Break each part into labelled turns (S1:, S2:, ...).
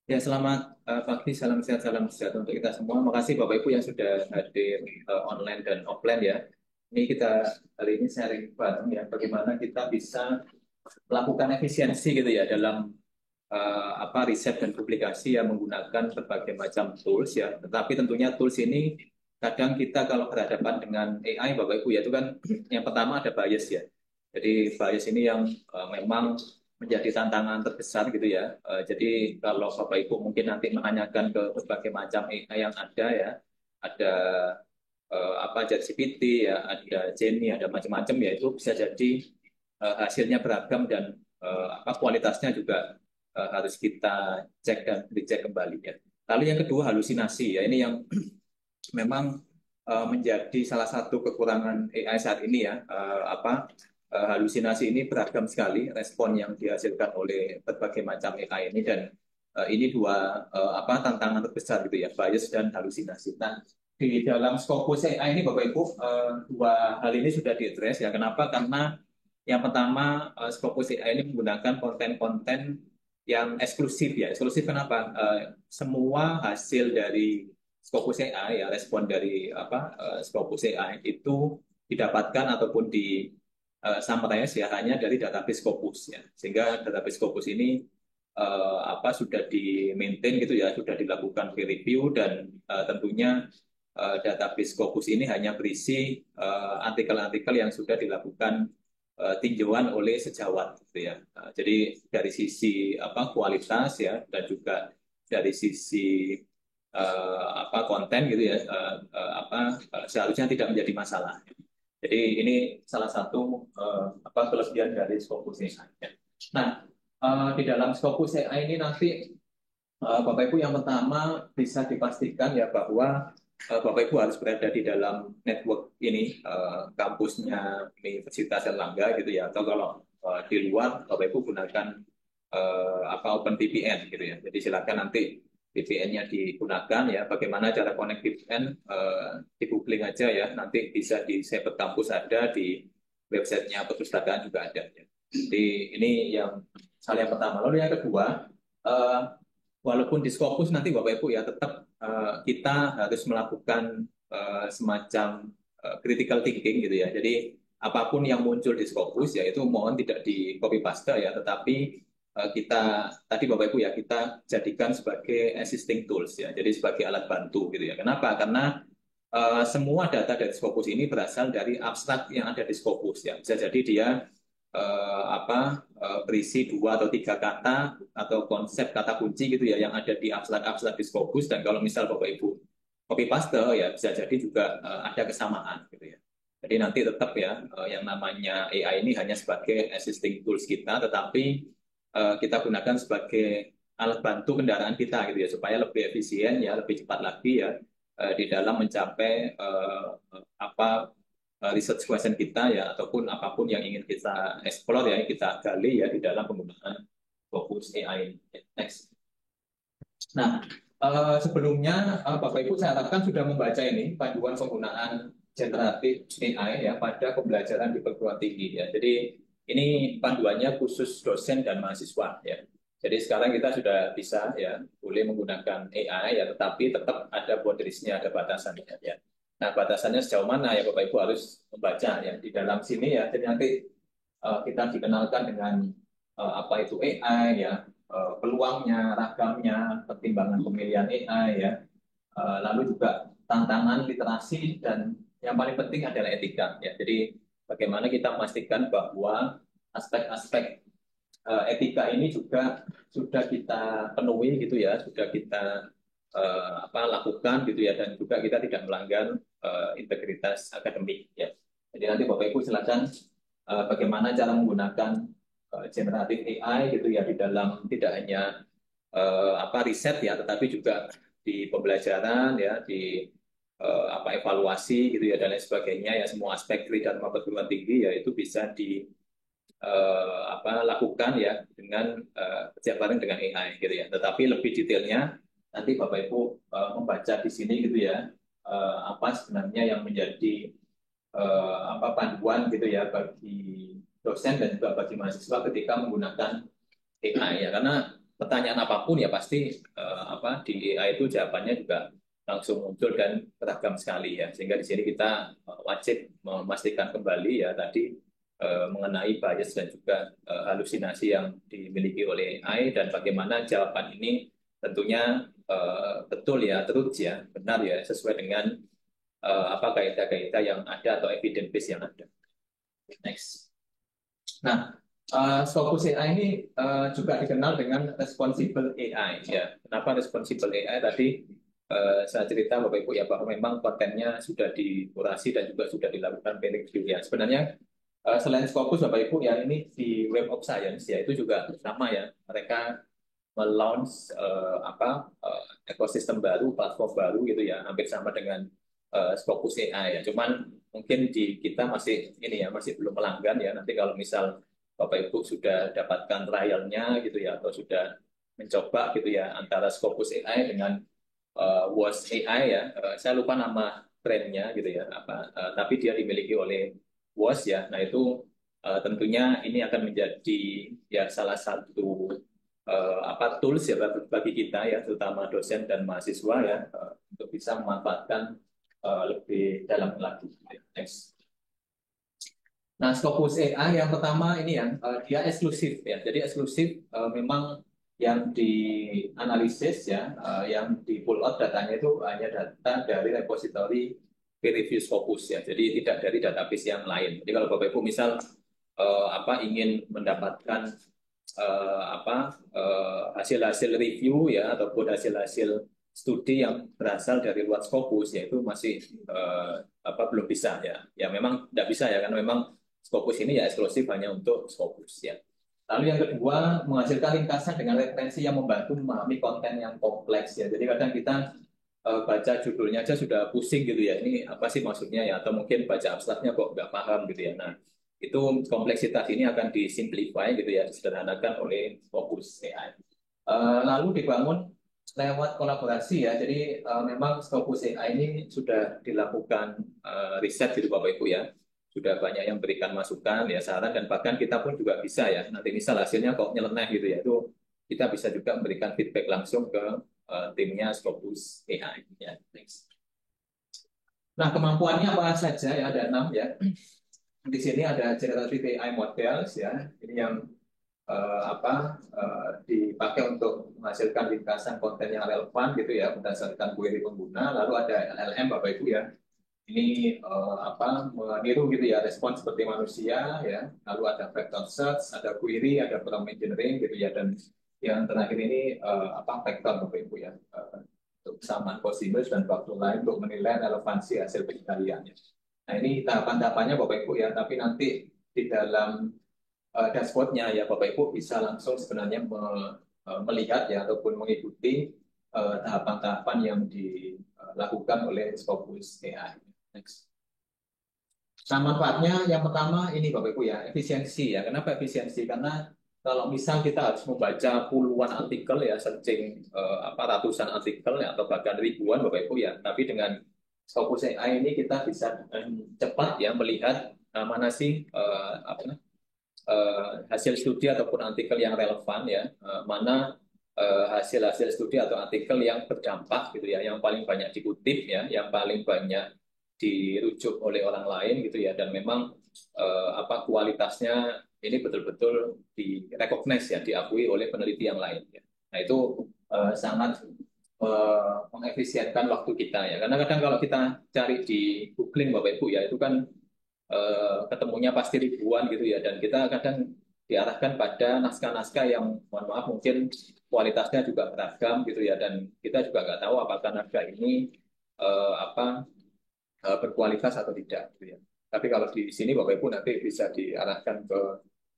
S1: Ya, selamat pagi, salam sehat, salam sejahtera untuk kita semua. Makasih Bapak Ibu yang sudah hadir online dan offline ya. Ini kita kali ini sharing bareng ya, bagaimana kita bisa melakukan efisiensi gitu ya dalam riset dan publikasi yang menggunakan berbagai macam tools ya. Tetapi tentunya tools ini kadang kita kalau berhadapan dengan AI Bapak Ibu ya itu kan yang pertama ada bias ya. Jadi bias ini yang memang menjadi tantangan terbesar gitu ya. Jadi kalau Bapak Ibu mungkin nanti menanyakan ke berbagai macam AI yang ada ya, ada ChatGPT ya, ada Gemini, ada macam-macam ya itu bisa jadi hasilnya beragam dan kualitasnya juga harus kita cek dan dicek kembali ya. Lalu yang kedua halusinasi ya, ini yang memang menjadi salah satu kekurangan AI saat ini ya. Halusinasi ini beragam sekali respon yang dihasilkan oleh berbagai macam AI ini dan ini dua tantangan terbesar gitu ya, bias dan halusinasi. Nah, di dalam Scopus AI ini Bapak Ibu dua hal ini sudah diadres ya. Kenapa? Karena yang pertama Scopus AI ini menggunakan konten-konten yang eksklusif ya. Eksklusif kenapa? Semua hasil dari Scopus AI ya respon dari Scopus AI itu didapatkan ataupun di summarize ya hanya dari database Scopus ya. Sehingga database Scopus ini sudah di maintain gitu ya, sudah dilakukan peer review dan tentunya database Scopus ini hanya berisi artikel-artikel yang sudah dilakukan tinjauan oleh sejawat gitu ya. Jadi dari sisi kualitas ya dan juga dari sisi konten gitu ya seharusnya tidak menjadi masalah. Jadi ini salah satu kelebihan dari Scopus AI. Nah, di dalam Scopus AI ini nanti Bapak Ibu yang pertama bisa dipastikan ya bahwa Bapak Ibu harus berada di dalam network ini kampusnya Universitas Erlangga gitu ya atau kalau di luar Bapak Ibu gunakan Open VPN gitu ya. Jadi silakan nanti VPN-nya digunakan ya. Bagaimana cara connect VPN di googling aja ya. Nanti bisa di Cyber Campus ada di websitenya perpustakaan juga ada ya. Jadi ini yang hal yang pertama. Lalu yang kedua, eh, walaupun di Scopus nanti Bapak Ibu ya tetap kita harus melakukan semacam critical thinking gitu ya. Jadi apapun yang muncul di Scopus ya itu mohon tidak di copy paste ya, tetapi kita tadi Bapak Ibu ya kita jadikan sebagai assisting tools ya. Jadi sebagai alat bantu gitu ya. Kenapa? Karena semua data dari Scopus ini berasal dari abstrak yang ada di Scopus ya. Bisa jadi dia berisi dua atau tiga kata atau konsep kata kunci gitu ya yang ada di abstrak-abstrak di Scopus dan kalau misal Bapak Ibu copy paste ya bisa jadi juga ada kesamaan gitu ya. Jadi nanti tetap ya yang namanya AI ini hanya sebagai assisting tools kita tetapi kita gunakan sebagai alat bantu kendaraan kita gitu ya supaya lebih efisien ya lebih cepat lagi ya di dalam mencapai research question kita ya ataupun apapun yang ingin kita explore ya kita gali ya di dalam penggunaan fokus AI. Next. Nah, sebelumnya Bapak Ibu saya harapkan sudah membaca ini panduan penggunaan generatif AI ya pada pembelajaran di perguruan tinggi ya. Jadi ini panduannya khusus dosen dan mahasiswa ya. Jadi sekarang kita sudah bisa ya boleh menggunakan AI ya, tetapi tetap ada boundariesnya, ada batasannya ya. Nah, batasannya sejauh mana ya Bapak Ibu harus membaca ya di dalam sini ya. Jadi nanti kita dikenalkan dengan apa itu AI ya, peluangnya, ragamnya, pertimbangan pemilihan AI ya, lalu juga tantangan literasi dan yang paling penting adalah etika ya. Jadi bagaimana kita memastikan bahwa aspek-aspek etika ini juga sudah kita penuhi gitu ya, sudah kita lakukan gitu ya dan juga kita tidak melanggar integritas akademik ya. Jadi nanti Bapak Ibu silakan bagaimana cara menggunakan generatif AI gitu ya di dalam tidak hanya riset ya tetapi juga di pembelajaran ya di evaluasi gitu ya dan lain sebagainya ya semua aspek di dalam perguruan tinggi ya itu bisa di lakukan ya dengan kerja bareng dengan AI gitu ya. Tetapi lebih detailnya nanti Bapak Ibu membaca di sini gitu ya apa sebenarnya yang menjadi panduan gitu ya bagi dosen dan juga bagi mahasiswa ketika menggunakan AI ya karena pertanyaan apapun ya pasti di AI itu jawabannya juga langsung muncul dan beragam sekali ya. Sehingga di sini kita wajib memastikan kembali ya tadi mengenai bias dan juga halusinasi yang dimiliki oleh AI dan bagaimana jawaban ini tentunya betul ya, truth ya, benar ya, sesuai dengan kaidah-kaidah yang ada atau evidence base yang ada. Next. Nah, Scopus AI ini juga dikenal dengan responsible AI ya. Kenapa responsible AI? Tadi saya cerita Bapak Ibu ya bahwa memang kontennya sudah dikurasi dan juga sudah dilakukan peer review ya. Sebenarnya selain Scopus Bapak Ibu ya ini di Web of Science ya itu juga sama ya. Mereka melaunch ekosistem baru, platform baru gitu ya, hampir sama dengan Scopus AI ya. Cuman mungkin di kita masih ini ya masih belum melanggan ya. Nanti kalau misal Bapak Ibu sudah dapatkan trialnya gitu ya atau sudah mencoba gitu ya antara Scopus AI dengan WOS AI ya. Saya lupa nama brandnya gitu ya tapi dia dimiliki oleh WOS ya. Nah itu tentunya ini akan menjadi ya salah satu tools ya bagi kita ya terutama dosen dan mahasiswa ya untuk bisa memanfaatkan lebih dalam lagi. Next. Nah, Scopus AI yang pertama ini ya, dia eksklusif ya. Jadi eksklusif memang yang dianalisis ya, yang di pull out datanya itu hanya data dari repository peer review Scopus ya. Jadi tidak dari database yang lain. Jadi kalau Bapak Ibu misal ingin mendapatkan hasil-hasil review ya ataupun hasil-hasil studi yang berasal dari luar Scopus ya itu masih belum bisa ya. Ya memang tidak bisa ya karena memang Scopus ini ya eksklusif hanya untuk Scopus ya. Lalu yang kedua, menghasilkan ringkasan dengan referensi yang membantu memahami konten yang kompleks ya. Jadi kadang kita baca judulnya aja sudah pusing gitu ya. Ini apa sih maksudnya ya? Atau mungkin baca abstraknya kok nggak paham gitu ya. Nah, itu kompleksitas ini akan disimplify gitu ya, disederhanakan oleh Scopus AI. Lalu dibangun lewat kolaborasi ya. Jadi memang Scopus AI ini sudah dilakukan riset gitu Bapak Ibu ya sudah banyak yang berikan masukan, ya saran dan bahkan kita pun juga bisa ya. Nanti misal hasilnya kok nyeleneh gitu ya, itu kita bisa juga memberikan feedback langsung ke timnya Scopus AI. Ya, next. Nah, kemampuannya apa saja ya? Ada 6 ya. Di sini ada generative AI models ya. Ini yang dipakai untuk menghasilkan ringkasan konten yang relevan gitu ya berdasarkan query pengguna. Lalu ada LLM Bapak Ibu ya ini meniru gitu ya respon seperti manusia ya lalu ada vector search ada query ada prompt engineering gitu ya dan yang terakhir ini vector Bapak Ibu ya untuk kesamaan Cosimus dan waktu lain untuk menilai relevansi hasil pencariannya. Nah ini tahapan-tahapannya Bapak Ibu ya tapi nanti di dalam dashboardnya ya Bapak Ibu bisa langsung sebenarnya melihat ya ataupun mengikuti tahapan-tahapan yang dilakukan oleh Scopus AI. Next. Nah, manfaatnya yang pertama ini Bapak Ibu ya, efisiensi ya. Kenapa efisiensi? Karena kalau misal kita harus membaca puluhan artikel ya, searching ratusan artikel ya, atau bahkan ribuan Bapak Ibu ya, tapi dengan Scopus AI ini kita bisa cepat ya melihat mana sih hasil studi ataupun artikel yang relevan ya, mana hasil-hasil studi atau artikel yang berdampak gitu ya, yang paling banyak dikutip ya, yang paling banyak dirujuk oleh orang lain gitu ya dan memang kualitasnya ini betul-betul direcognize ya diakui oleh peneliti yang lain ya. Nah itu sangat mengefisienkan waktu kita ya karena kadang kalau kita cari di googling Bapak Ibu ya itu kan ketemunya pasti ribuan gitu ya dan kita kadang diarahkan pada naskah-naskah yang mohon maaf mungkin kualitasnya juga beragam gitu ya dan kita juga nggak tahu apakah naskah ini berkualitas atau tidak gitu ya. Tapi kalau di sini Bapak Ibu nanti bisa diarahkan ke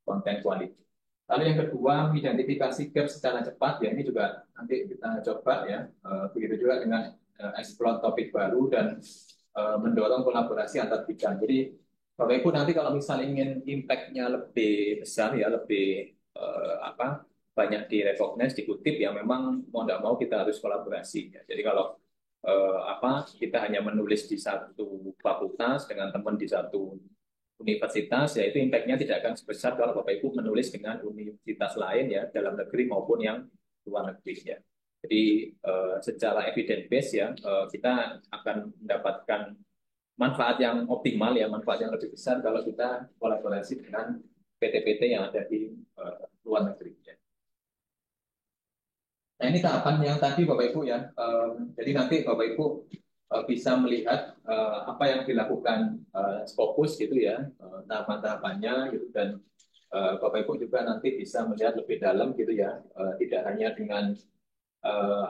S1: konten kualitas. Lalu yang kedua, identifikasi gap secara cepat ya ini juga nanti kita coba ya. Begitu juga dengan explore topik baru dan mendorong kolaborasi antar bidang. Jadi Bapak Ibu nanti kalau misalnya ingin impact-nya lebih besar ya lebih banyak direcognize, dikutip ya memang mau tidak mau kita harus kolaborasi ya. Jadi kalau kita hanya menulis di satu fakultas dengan teman di satu universitas, ya itu impact-nya tidak akan sebesar kalau Bapak Ibu menulis dengan universitas lain ya dalam negeri maupun yang luar negeri ya. Jadi secara evidence base ya kita akan mendapatkan manfaat yang optimal ya, manfaat yang lebih besar kalau kita kolaborasi dengan PT-PT yang ada di luar negeri. Ya. Nah ini tahapan yang tadi Bapak Ibu ya. Jadi nanti Bapak Ibu bisa melihat apa yang dilakukan Scopus gitu ya, tahapan-tahapannya gitu, dan Bapak Ibu juga nanti bisa melihat lebih dalam gitu ya, tidak hanya dengan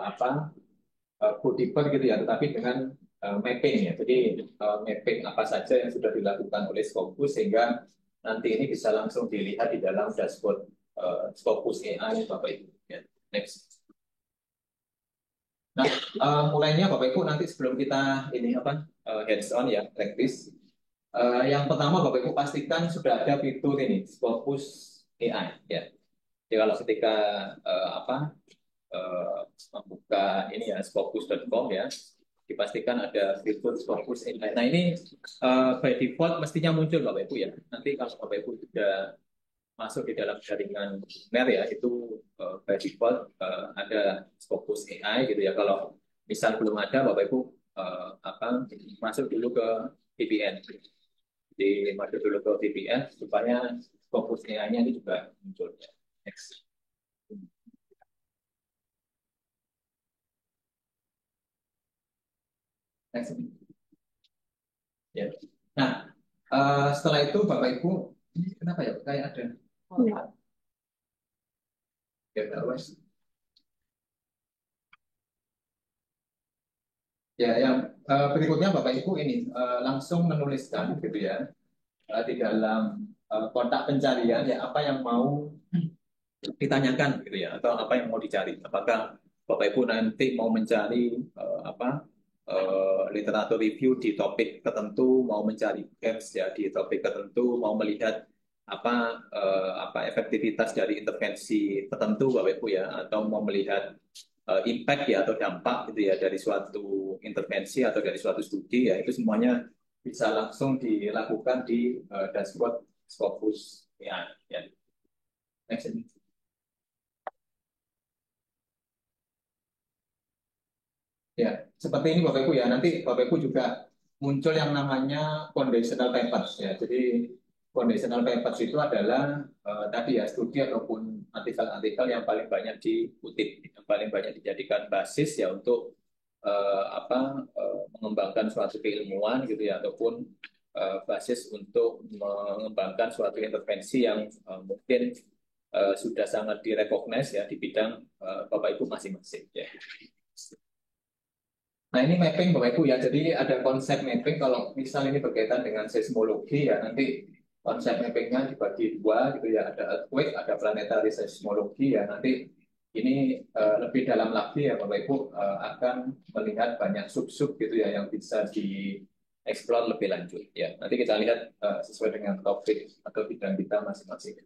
S1: apa bookkeeper gitu ya, tetapi dengan mapping ya. Jadi mapping apa saja yang sudah dilakukan oleh Scopus sehingga nanti ini bisa langsung dilihat di dalam dashboard Scopus AI Bapak Ibu. Ya. Next. Nah, mulainya Bapak Ibu nanti sebelum kita ini apa hands on ya, praktis. Yang pertama Bapak Ibu pastikan sudah ada fitur ini Scopus AI ya. Jadi kalau ketika apa membuka ini ya scopus.com ya, dipastikan ada fitur Scopus AI. Nah ini by default mestinya muncul Bapak Ibu ya. Nanti kalau Bapak Ibu sudah masuk di dalam jaringan NER ya, itu by default ada Scopus AI gitu ya. Kalau misal belum ada, Bapak Ibu apa masuk dulu ke VPN. Jadi masuk dulu ke VPN supaya Scopus AI-nya ini juga muncul. Next. Next. Ya. Nah, setelah itu Bapak Ibu, ini kenapa ya? Kayak ada. Ya. Ya, ya, yang berikutnya Bapak Ibu ini langsung menuliskan gitu ya di dalam kotak pencarian ya apa yang mau ditanyakan gitu ya atau apa yang mau dicari. Apakah Bapak Ibu nanti mau mencari apa literatur review di topik tertentu, mau mencari gaps ya di topik tertentu, mau melihat apa efektivitas dari intervensi tertentu Bapak Ibu ya, atau mau melihat impact ya atau dampak gitu ya dari suatu intervensi atau dari suatu studi ya, itu semuanya bisa langsung dilakukan di dashboard Scopus ya. Ya. Next. Ya, seperti ini Bapak Ibu ya. Nanti Bapak Ibu juga muncul yang namanya foundational papers ya. Jadi foundational papers itu adalah tadi ya studi ataupun artikel-artikel yang paling banyak dikutip, yang paling banyak dijadikan basis ya untuk mengembangkan suatu keilmuan gitu ya, ataupun basis untuk mengembangkan suatu intervensi yang mungkin sudah sangat direcognize ya di bidang Bapak Ibu masing-masing ya. Nah ini mapping Bapak Ibu ya, jadi ada konsep mapping kalau misal ini berkaitan dengan seismologi ya, nanti konsep mappingnya dibagi dua gitu ya, ada earthquake, ada planetary seismologi ya, nanti ini lebih dalam lagi ya Bapak Ibu akan melihat banyak sub-sub gitu ya yang bisa dieksplor lebih lanjut ya. Nanti kita lihat sesuai dengan topik atau bidang kita masing-masing.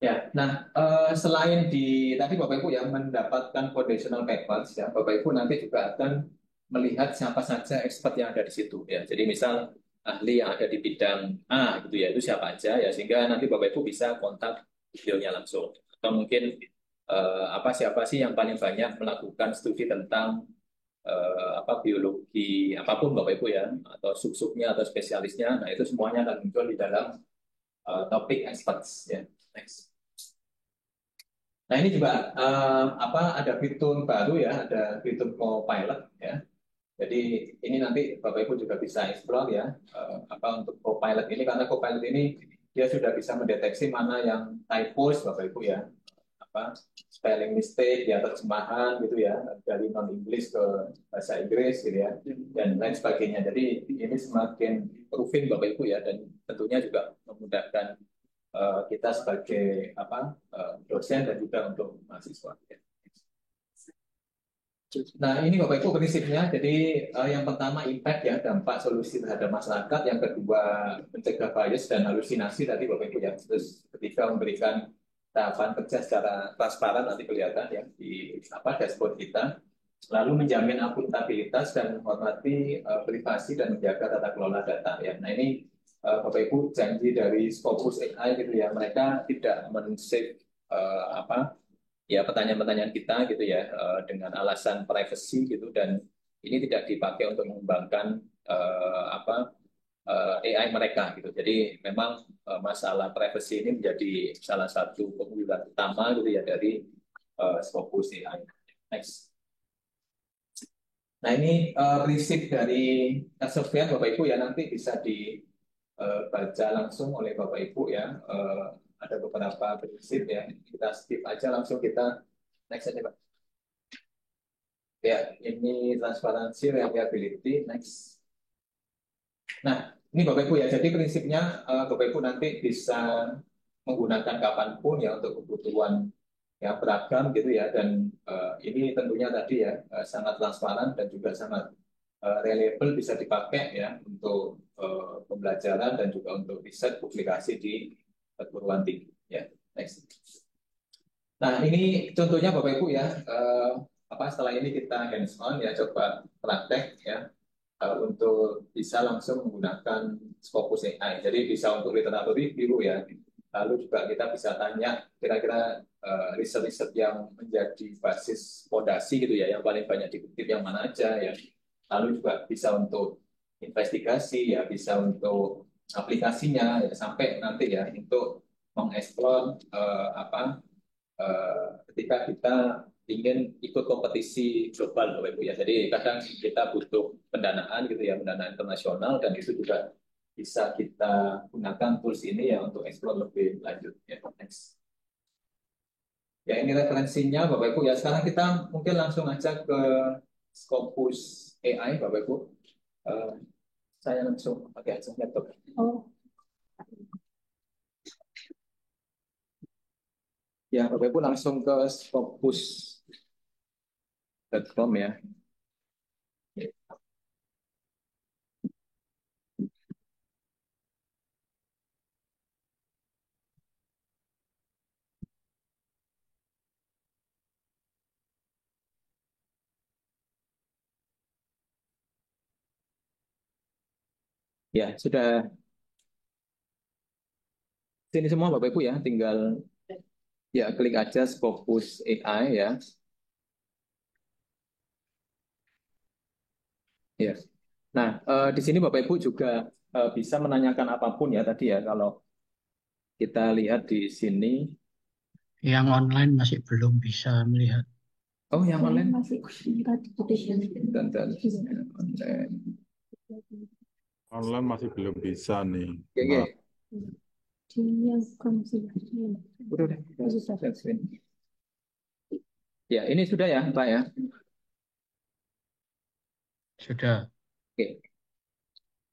S1: Ya, nah selain di tadi Bapak Ibu ya mendapatkan foundational papers ya, Bapak Ibu nanti juga akan melihat siapa saja expert yang ada di situ ya. Jadi misal ahli yang ada di bidang A gitu ya, itu siapa aja ya, sehingga nanti Bapak Ibu bisa kontak beliaunya langsung. Atau mungkin siapa sih yang paling banyak melakukan studi tentang biologi apapun Bapak Ibu ya, atau sub-subnya atau spesialisnya. Nah itu semuanya akan muncul di dalam topik experts ya. Next. Nah ini juga ada fitur baru ya, ada fitur co-pilot ya. Jadi ini nanti Bapak Ibu juga bisa explore ya untuk co-pilot ini, karena co-pilot ini dia sudah bisa mendeteksi mana yang typos Bapak Ibu ya, spelling mistake ya, terjemahan gitu ya dari non English ke bahasa Inggris gitu ya, dan lain sebagainya. Jadi ini semakin proofing Bapak Ibu ya, dan tentunya juga memudahkan kita sebagai dosen dan juga untuk mahasiswa. Nah ini Bapak Ibu prinsipnya. Jadi yang pertama impact ya, dampak solusi terhadap masyarakat. Yang kedua mencegah bias dan halusinasi tadi Bapak Ibu ya. Terus ketiga memberikan tahapan kerja secara transparan, nanti kelihatan ya di dashboard kita. Lalu menjamin akuntabilitas dan menghormati privasi dan menjaga tata kelola data ya. Nah ini Bapak Ibu janji dari Scopus AI gitu ya, mereka tidak men-save apa ya pertanyaan-pertanyaan kita gitu ya dengan alasan privacy gitu dan ini tidak dipakai untuk mengembangkan apa AI mereka gitu. Jadi memang masalah privacy ini menjadi salah satu keunggulan utama gitu ya dari Scopus AI. Next. Nah ini prinsip dari Elsevier Bapak Ibu ya nanti bisa dibaca langsung oleh Bapak Ibu ya. Ada beberapa prinsip ya. Kita skip aja langsung kita next aja Pak. Ya ini transparansi, reliability, next. Nah ini Bapak Ibu ya. Jadi prinsipnya Bapak Ibu nanti bisa menggunakan kapanpun ya untuk kebutuhan yang beragam gitu ya dan ini tentunya tadi ya sangat transparan dan juga sangat reliable bisa dipakai ya untuk pembelajaran dan juga untuk riset publikasi di perguruan tinggi ya. Next. Nah ini contohnya Bapak Ibu ya apa setelah ini kita hands on ya coba praktek ya untuk bisa langsung menggunakan Scopus AI. Jadi bisa untuk literatur review ya. Lalu juga kita bisa tanya kira-kira riset-riset yang menjadi basis fondasi gitu ya, yang paling banyak dikutip yang mana aja ya. Lalu juga bisa untuk investigasi ya, bisa untuk aplikasinya ya, sampai nanti ya untuk mengeksplor ketika kita ingin ikut kompetisi global Bapak Ibu ya. Jadi kadang kita butuh pendanaan gitu ya, pendanaan internasional dan itu juga bisa kita gunakan tools ini ya untuk explore lebih lanjut ya. Next. Ya ini referensinya Bapak Ibu ya. Sekarang kita mungkin langsung aja ke Scopus AI Bapak Ibu. Eh, saya langsung pakai aja laptop. Oh. Ya Bapak Ibu langsung ke scopus.com ya. Ya, sudah sini semua Bapak Ibu ya, tinggal ya klik aja Scopus AI ya. Ya. Nah, di sini Bapak Ibu juga bisa menanyakan apapun ya tadi ya kalau kita lihat di sini.
S2: Yang online masih belum bisa melihat.
S1: Oh, yang online masih dan online.
S3: Online masih belum bisa nih.
S1: Oke,
S3: Nah,
S1: oke. Udah. Ya, ini sudah ya, Pak ya.
S2: Sudah.
S1: Oke.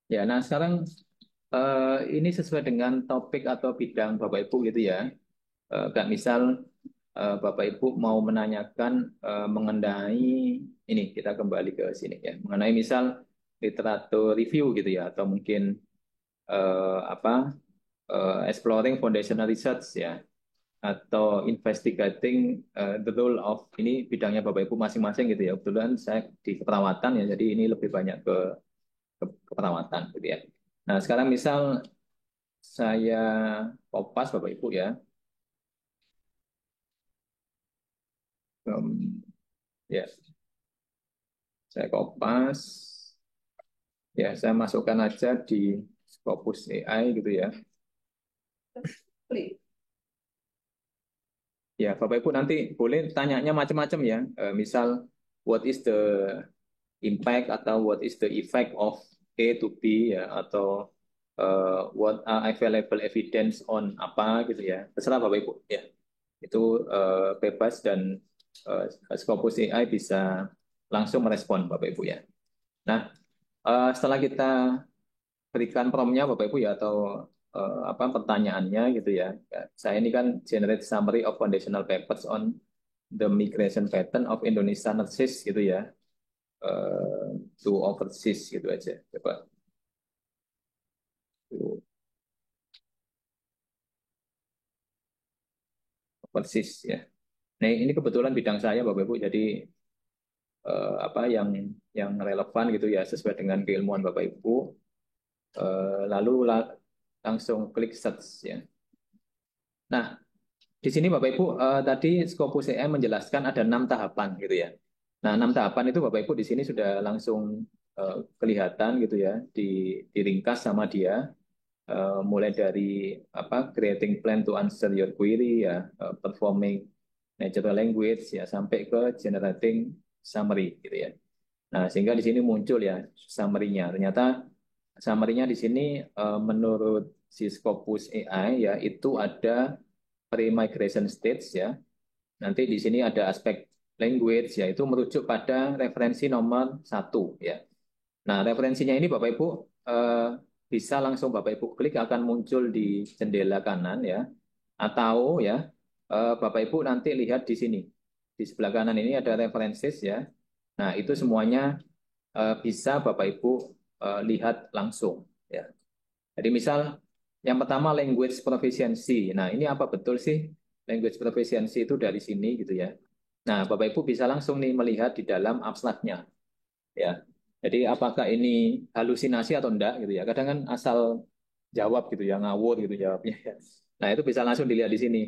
S1: Ya, nah sekarang ini sesuai dengan topik atau bidang Bapak Ibu gitu ya. Kayak misal Bapak Ibu mau menanyakan mengenai ini kita kembali ke sini ya mengenai misal literatur review gitu ya atau mungkin apa exploring foundational research ya atau investigating the role of ini bidangnya Bapak Ibu masing-masing gitu ya kebetulan saya di keperawatan ya jadi ini lebih banyak keperawatan gitu ya. Nah sekarang misal saya kopas Bapak Ibu ya. Ya, saya kopas. Ya, saya masukkan aja di Scopus AI gitu ya. Ya, Bapak Ibu nanti boleh tanyanya macam-macam ya. Misal, what is the impact atau what is the effect of A to B ya atau what are available evidence on apa gitu ya. Terserah Bapak Ibu ya. Itu bebas dan Scopus AI bisa langsung merespon Bapak Ibu ya. Nah, setelah kita berikan promnya Bapak Ibu ya atau apa pertanyaannya gitu ya. Saya ini kan generate summary of foundational papers on the migration pattern of Indonesia nurses gitu ya. To overseas gitu aja. Coba to overseas ya. Nah, ini kebetulan bidang saya Bapak Ibu jadi apa yang relevan gitu ya sesuai dengan keilmuan Bapak Ibu. Lalu langsung klik search ya. Nah, di sini Bapak Ibu tadi Scopus AI menjelaskan ada 6 tahapan gitu ya. Nah, 6 tahapan itu Bapak Ibu di sini sudah langsung kelihatan gitu ya, diringkas sama dia. Mulai dari apa creating plan to answer your query ya, performing natural language ya, sampai ke generating summary gitu ya. Nah, sehingga di sini muncul ya summary-nya. Ternyata summary-nya di sini menurut si Scopus AI ya itu ada pre-migration stage ya. Nanti di sini ada aspek language ya, itu merujuk pada referensi nomor 1 ya. Nah, referensinya ini Bapak Ibu bisa langsung Bapak Ibu klik akan muncul di jendela kanan ya. Atau ya Bapak Ibu nanti lihat di sini. Di sebelah kanan ini ada references ya. Nah, itu semuanya bisa Bapak Ibu lihat langsung ya. Jadi misal yang pertama language proficiency. Nah, ini apa betul sih language proficiency itu dari sini gitu ya. Nah, Bapak Ibu bisa langsung nih melihat di dalam abstraknya ya. Jadi apakah ini halusinasi atau enggak gitu ya. Kadang kan asal jawab gitu ya, ngawur gitu jawabnya ya. Nah, itu bisa langsung dilihat di sini.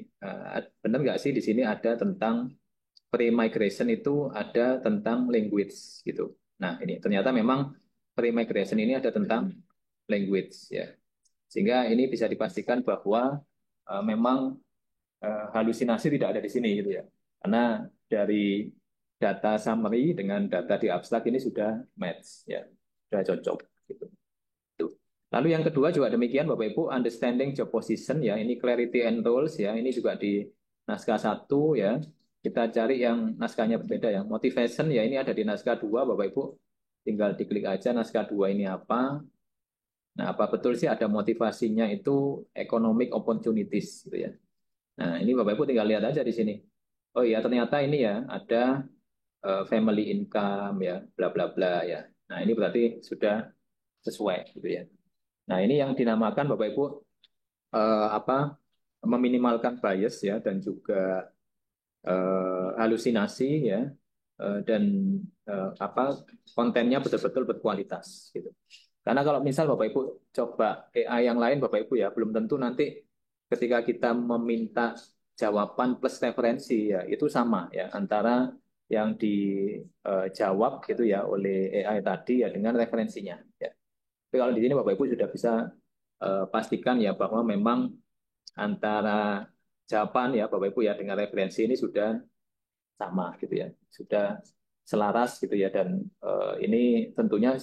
S1: Benar nggak sih di sini ada tentang pre-migration itu ada tentang language gitu. Nah, ini ternyata memang pre-migration ini ada tentang language ya. Sehingga ini bisa dipastikan bahwa memang halusinasi tidak ada di sini gitu ya. Karena dari data summary dengan data di abstrak ini sudah match ya, sudah cocok gitu. Lalu yang kedua juga demikian Bapak Ibu, understanding job position ya, ini clarity and roles ya, ini juga di naskah 1 ya. Kita cari yang naskahnya berbeda ya. Motivation ya ini ada di naskah 2 Bapak Ibu. Tinggal diklik aja naskah 2 ini apa. Nah, apa betul sih ada motivasinya itu economic opportunities gitu ya. Nah, ini Bapak Ibu tinggal lihat aja di sini. Oh iya, ternyata ini ya ada family income ya, bla bla bla ya. Nah, ini berarti sudah sesuai gitu ya. Nah, ini yang dinamakan Bapak Ibu apa meminimalkan bias ya dan juga halusinasi ya dan apa kontennya betul-betul berkualitas gitu. Karena kalau misal Bapak Ibu coba AI yang lain Bapak Ibu ya belum tentu nanti ketika kita meminta jawaban plus referensi ya itu sama ya antara yang dijawab gitu ya oleh AI tadi ya dengan referensinya ya. Tapi kalau di sini Bapak Ibu sudah bisa pastikan ya bahwa memang antara jawaban ya Bapak Ibu ya dengan referensi ini sudah sama gitu ya, sudah selaras gitu ya dan ini tentunya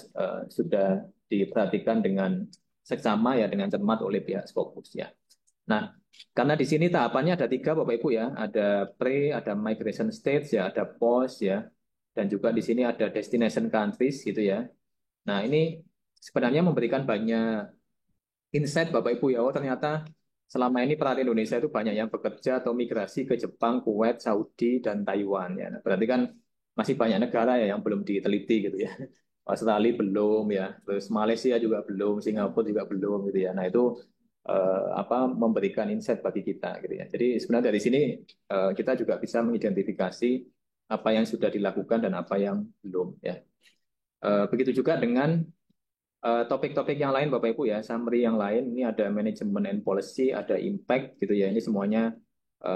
S1: sudah diperhatikan dengan seksama ya dengan cermat oleh pihak Scopus ya. Nah, karena di sini tahapannya ada 3 Bapak Ibu ya, ada pre, ada migration stage ya, ada post ya, dan juga di sini ada destination countries gitu ya. Nah, ini sebenarnya memberikan banyak insight Bapak Ibu ya, oh ternyata selama ini peran Indonesia itu banyak yang bekerja atau migrasi ke Jepang, Kuwait, Saudi, dan Taiwan ya. Nah, berarti kan masih banyak negara ya yang belum diteliti gitu ya. Australia belum ya, terus Malaysia juga belum, Singapura juga belum gitu ya. Nah itu apa memberikan insight bagi kita gitu ya. Jadi sebenarnya dari sini kita juga bisa mengidentifikasi apa yang sudah dilakukan dan apa yang belum ya. Begitu juga dengan topik-topik yang lain Bapak Ibu ya, summary yang lain ini ada manajemen and policy, ada impact gitu ya. Ini semuanya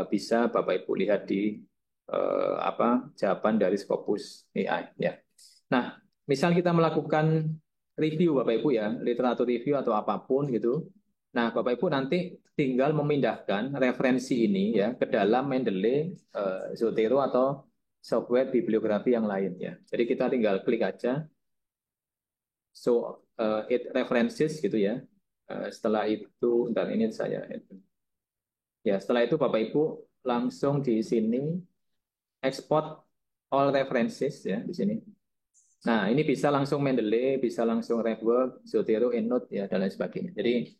S1: bisa Bapak Ibu lihat di apa jawaban dari Scopus AI ya. Nah, misal kita melakukan review Bapak Ibu ya, literatur review atau apapun gitu. Nah, Bapak Ibu nanti tinggal memindahkan referensi ini ya ke dalam Mendeley, Zotero atau software bibliografi yang lain ya. Jadi kita tinggal klik aja so it references gitu ya. Setelah itu, ntar ini saya ya setelah itu Bapak Ibu langsung di sini export all references ya di sini. Nah ini bisa langsung Mendeley, bisa langsung RefWorks, Zotero, EndNote ya dan lain sebagainya. Jadi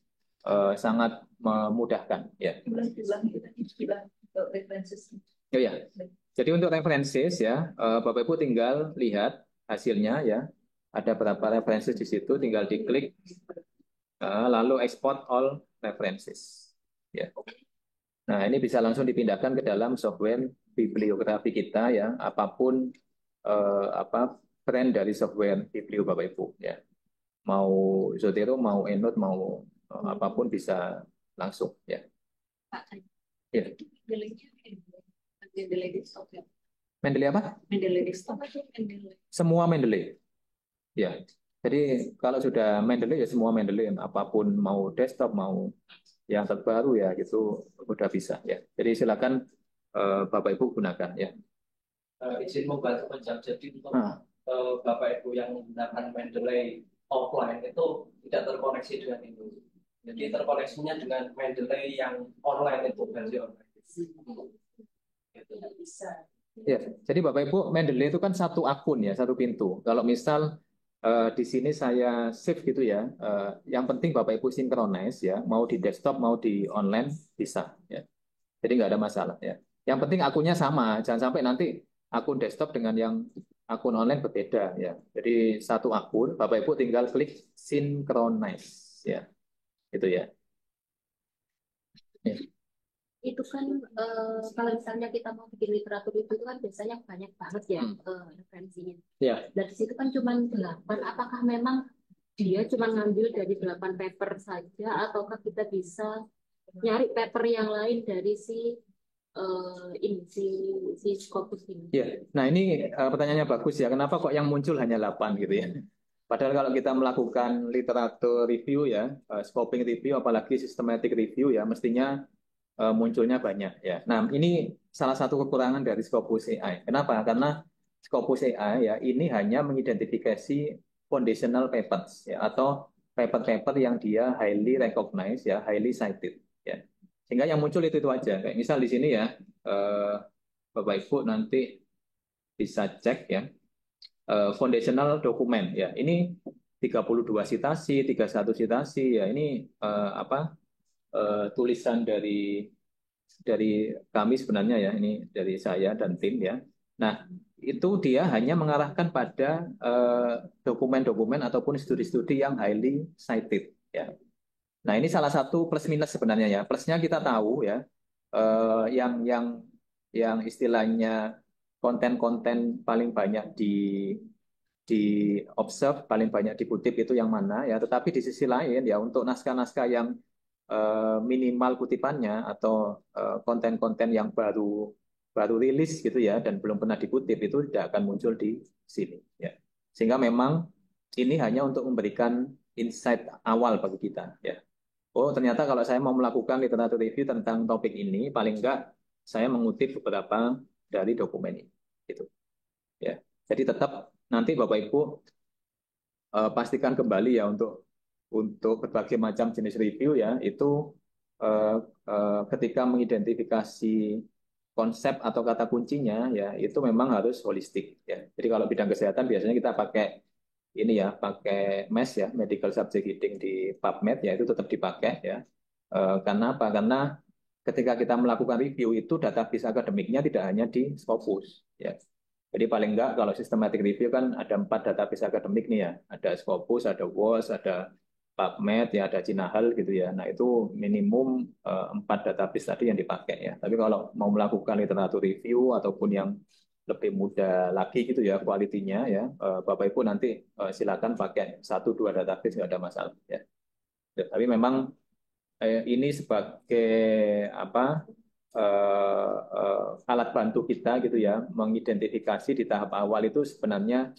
S1: sangat memudahkan ya. Oh ya. Jadi untuk references ya, Bapak Ibu tinggal lihat hasilnya ya. Ada berapa references di situ, tinggal diklik lalu export all references. Ya. Nah, ini bisa langsung dipindahkan ke dalam software bibliografi kita ya, apapun apa brand dari software biblio Bapak Ibu ya. Mau Zotero, mau EndNote, mau apapun bisa langsung ya. Ya.
S3: Mendeley desktop ya.
S1: Mendeley apa?
S3: Mendeley desktop atau Mendeley?
S1: Semua Mendeley. Ya. Jadi kalau sudah Mendeley ya semua Mendeley, apapun mau desktop mau yang terbaru ya gitu udah bisa ya. Jadi silakan Bapak Ibu gunakan ya.
S4: Izin membantu menjawab. Jadi untuk Bapak Ibu yang menggunakan Mendeley offline itu tidak terkoneksi dengan itu. Jadi terkoneksinya dengan Mendeley yang online itu versi online. Itu
S3: bisa.
S1: Ya, jadi Bapak Ibu Mendeley itu kan satu akun ya, satu pintu. Kalau misal di sini saya save gitu ya, yang penting Bapak Ibu synchronize ya, mau di desktop mau di online bisa ya. Jadi nggak ada masalah ya. Yang penting akunnya sama, jangan sampai nanti akun desktop dengan yang akun online berbeda ya. Jadi satu akun, Bapak Ibu tinggal klik synchronize ya, itu ya. Ya.
S3: Itu kan kalau misalnya kita mau bikin literatur itu kan biasanya banyak banget ya referensinya.
S1: Ya.
S3: Dari situ kan cuma 8. Apakah memang dia cuma ngambil dari 8 paper saja, ataukah kita bisa nyari paper yang lain dari ini si Scopus ini?
S1: Ya, nah ini pertanyaannya bagus ya. Kenapa kok yang muncul hanya 8 gitu ya? Padahal kalau kita melakukan literatur review ya, scoping review, apalagi systematic review ya, mestinya munculnya banyak ya. Nah ini salah satu kekurangan dari Scopus AI. Kenapa? Karena Scopus AI ya ini hanya mengidentifikasi foundational papers ya, atau paper-paper yang dia highly recognized ya, highly cited ya. Sehingga yang muncul itu aja. Kayak misal di sini ya, Bapak Ibu nanti bisa cek ya, foundational dokumen ya. Ini 32 citasi, 31 citasi ya. Ini tulisan dari kami sebenarnya ya, ini dari saya dan tim ya. Nah, itu dia hanya mengarahkan pada dokumen-dokumen ataupun studi-studi yang highly cited ya. Nah, ini salah satu plus minus sebenarnya ya. Plusnya kita tahu ya, yang istilahnya konten-konten paling banyak di observe, paling banyak dikutip itu yang mana ya. Tetapi di sisi lain ya, untuk naskah-naskah yang minimal kutipannya atau konten-konten yang baru baru rilis gitu ya dan belum pernah dikutip itu tidak akan muncul di sini ya. Sehingga memang ini hanya untuk memberikan insight awal bagi kita ya. Oh, ternyata kalau saya mau melakukan literatur review tentang topik ini, paling enggak saya mengutip beberapa dari dokumen ini. Gitu. Ya. Jadi tetap nanti Bapak Ibu pastikan kembali ya untuk berbagai macam jenis review ya, itu ketika mengidentifikasi konsep atau kata kuncinya ya, itu memang harus holistik ya. Jadi kalau bidang kesehatan biasanya kita pakai ini ya, pakai MES ya, Medical Subject Heading di PubMed ya, itu tetap dipakai ya. Karena apa? Karena ketika kita melakukan review itu database akademiknya tidak hanya di Scopus ya. Jadi paling enggak kalau systematic review kan ada 4 database akademik nih ya, ada Scopus, ada WOS, ada PubMed, ya ada Cinahal gitu ya. Nah itu minimum 4 database tadi yang dipakai ya. Tapi kalau mau melakukan literatur review ataupun yang lebih mudah lagi gitu ya kualitinya ya, Bapak Ibu nanti silakan pakai 1-2 database nggak ada masalah ya. Ya, tapi memang ini sebagai apa alat bantu kita gitu ya, mengidentifikasi di tahap awal itu sebenarnya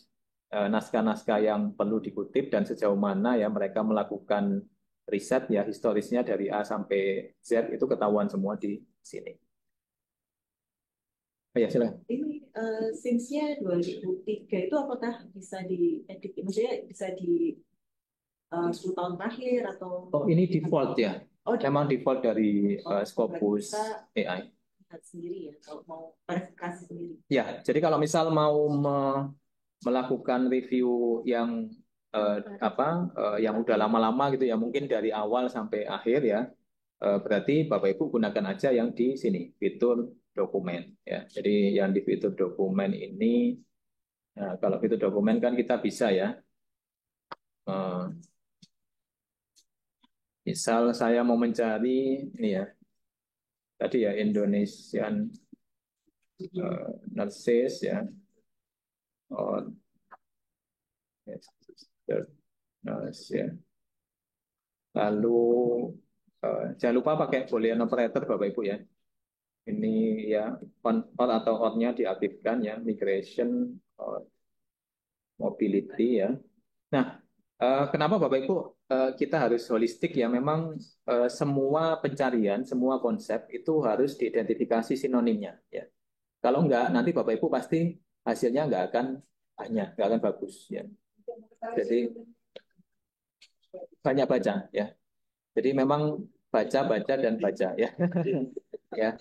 S1: naskah-naskah yang perlu dikutip dan sejauh mana ya mereka melakukan riset ya historisnya dari A sampai Z itu ketahuan semua di sini. Oh ya silakan.
S5: Ini since-nya 2003 itu apakah bisa diedit? Maksudnya bisa di 10 tahun terakhir atau?
S1: Oh ini default ya.
S5: Oh,
S1: memang default dari Scopus AI.
S5: Sendiri ya, kalau mau verifikasi sendiri.
S1: Ya, jadi kalau misal mau melakukan review yang yang udah lama-lama gitu ya, mungkin dari awal sampai akhir ya, berarti Bapak Ibu gunakan aja yang di sini, fitur dokumen ya. Jadi yang di fitur dokumen ini, kalau fitur dokumen kan kita bisa ya, misal saya mau mencari ini ya, tadi ya Indonesian nurses ya, nurse ya. Lalu jangan lupa pakai Boolean operator Bapak Ibu ya. Ini ya on atau on-nya diaktifkan ya, migration mobility ya. Nah, kenapa Bapak Ibu kita harus holistik ya? Memang semua pencarian, semua konsep itu harus diidentifikasi sinonimnya ya. Kalau enggak, nanti Bapak Ibu pasti hasilnya enggak akan banyak, enggak akan bagus ya. Jadi banyak baca ya. Jadi memang baca, baca dan baca ya. Ya,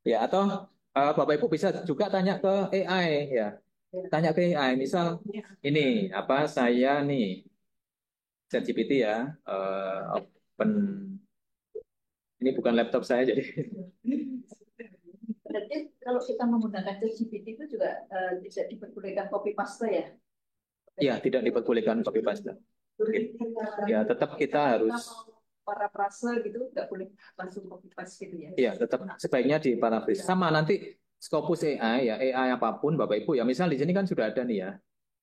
S1: ya atau Bapak Ibu bisa juga tanya ke AI ya. Tanya ke AI, misal ini apa saya nih ChatGPT ya, open. Ini bukan laptop saya jadi.
S5: Berarti kalau kita menggunakan ChatGPT itu juga tidak diperbolehkan copy paste ya?
S1: Ya, tidak diperbolehkan copy paste. Ya, tetap kita harus
S5: para prase gitu nggak boleh langsung copy paste gitu ya?
S1: ya, tetap sebaiknya di paraphrase. Sama nanti Scopus AI ya, AI apapun Bapak Ibu ya, misal di sini kan sudah ada nih ya.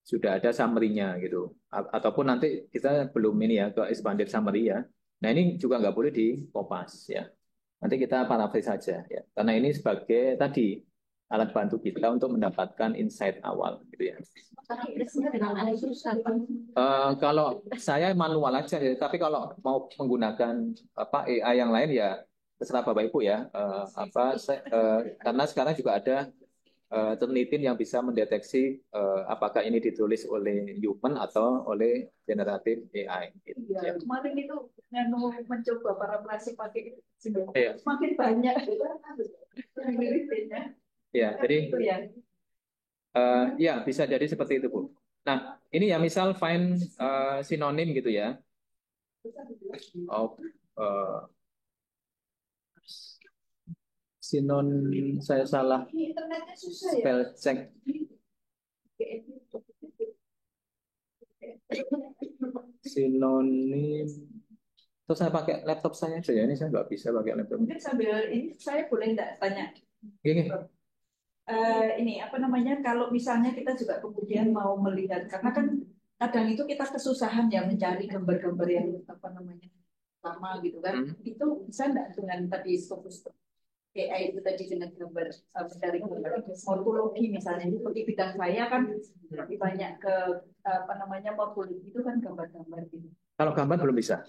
S1: Sudah ada summary-nya gitu. Ataupun nanti kita belum ini ya ke expanded summary ya. Nah, ini juga nggak boleh di Kopas ya. Nanti kita paraphrase saja ya. Karena ini sebagai tadi alat bantu kita untuk mendapatkan insight awal gitu ya. Kalau saya manual aja ya, tapi kalau mau menggunakan apa AI yang lain ya terserah Bapak Ibu ya. Karena sekarang juga ada penelitian yang bisa mendeteksi apakah ini ditulis oleh human atau oleh generatif AI. Gitu.
S5: Ya, kemarin itu mencoba para plastik pakai
S1: ya.
S5: Makin banyak
S1: ya, jadi ya bisa jadi seperti itu Bu. Nah ini ya misal find sinonim gitu ya. Sinonim saya salah spell check. Sinonim. Terus saya pakai laptop saya aja ya, ini saya nggak bisa pakai laptop.
S5: Mungkin sambil ini saya boleh nggak tanya?
S1: Gini.
S5: Ini apa namanya? Kalau misalnya kita juga kemudian mau melihat, karena kan kadang itu kita kesusahan ya mencari gambar-gambar yang apa namanya lama gitu kan? Itu bisa nggak dengan tadi Scopus AI itu tadi dengan gambar mencari gambar morfologi misalnya itu di bidang saya kan lebih banyak ke apa namanya morfologi itu kan gambar-gambar gitu.
S1: Kalau gambar belum bisa.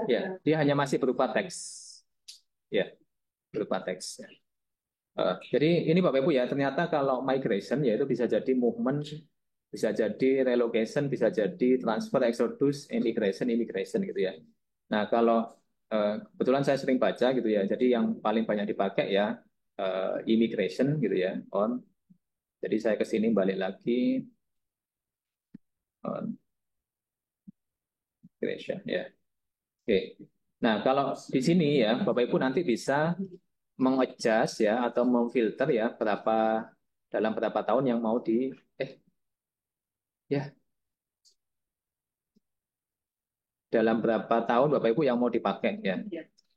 S1: Ya, dia hanya masih berupa teks. Ya, berupa teks. Ya. Jadi ini Bapak Ibu ya, ternyata kalau migration ya itu bisa jadi movement, bisa jadi relocation, bisa jadi transfer, exodus, immigration gitu ya. Nah kalau kebetulan saya sering baca gitu ya, jadi yang paling banyak dipakai ya immigration gitu ya, on. Jadi saya ke sini balik lagi on immigration ya. Oke. Nah, kalau di sini ya, Bapak Ibu nanti bisa mengadjust ya atau memfilter ya dalam berapa tahun yang mau dalam berapa tahun Bapak Ibu yang mau dipakai ya.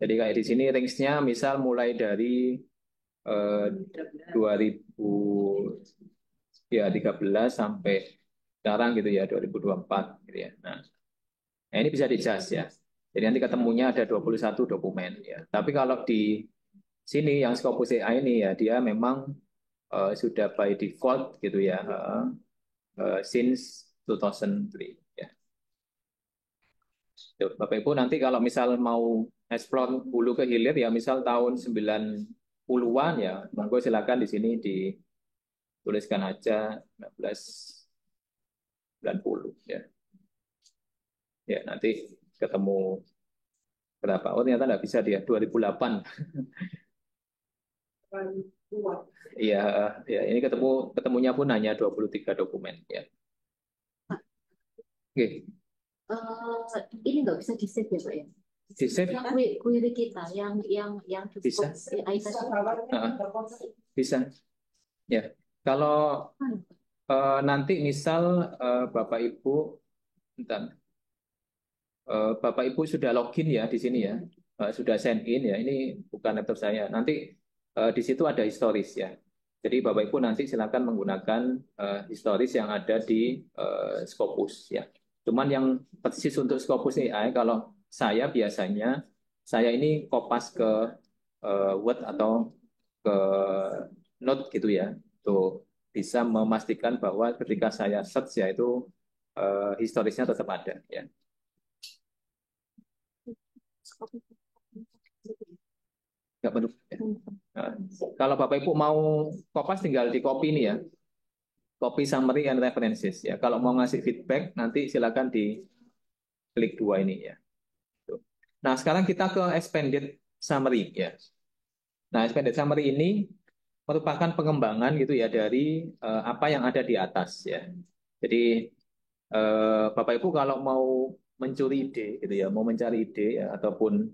S1: Jadi kayak di sini range-nya misal mulai dari 2013 sampai sekarang gitu ya 2024 gitu ya. Nah, ini bisa di-adjust ya. Jadi nanti ketemunya ada 21 dokumen ya. Tapi kalau di sini yang Scopus AI ini ya dia memang sudah by default gitu ya since 2003 ya. Tuh, Bapak Ibu nanti kalau misal mau explore hulu ke hilir ya misal tahun 90-an ya monggo silakan di sini dituliskan aja 1990 ya. Ya nanti ketemu berapa? Oh ternyata nggak bisa dia 2008. Iya, ya ini ketemunya pun hanya 23 dokumen ya. Oke.
S3: Ini nggak bisa di-save ya Pak ya?
S1: Di-save?
S3: Query kita yang
S1: bisa.
S3: AI tadi.
S1: Bisa. Ya. Kalau nanti misal Bapak Ibu bentar. Bapak Ibu sudah login ya di sini ya. Sudah sign in ya. Ini bukan laptop saya. Nanti di situ ada historis ya. Jadi Bapak Ibu nanti silakan menggunakan historis yang ada di Scopus ya. Cuman yang persis untuk Scopus AI kalau saya biasanya saya ini kopas ke Word atau ke Note gitu ya, untuk bisa memastikan bahwa ketika saya search ya itu historisnya tetap ada ya. Nggak perlu. Ya. Nah, kalau Bapak Ibu mau kopas tinggal di copy ini ya, copy summary and references ya. Kalau mau ngasih feedback nanti silakan di klik dua ini ya. Nah sekarang kita ke expanded summary ya. Nah expanded summary ini merupakan pengembangan gitu ya dari apa yang ada di atas ya. Jadi Bapak Ibu kalau mau mencuri ide gitu ya, mau mencari ide ya, ataupun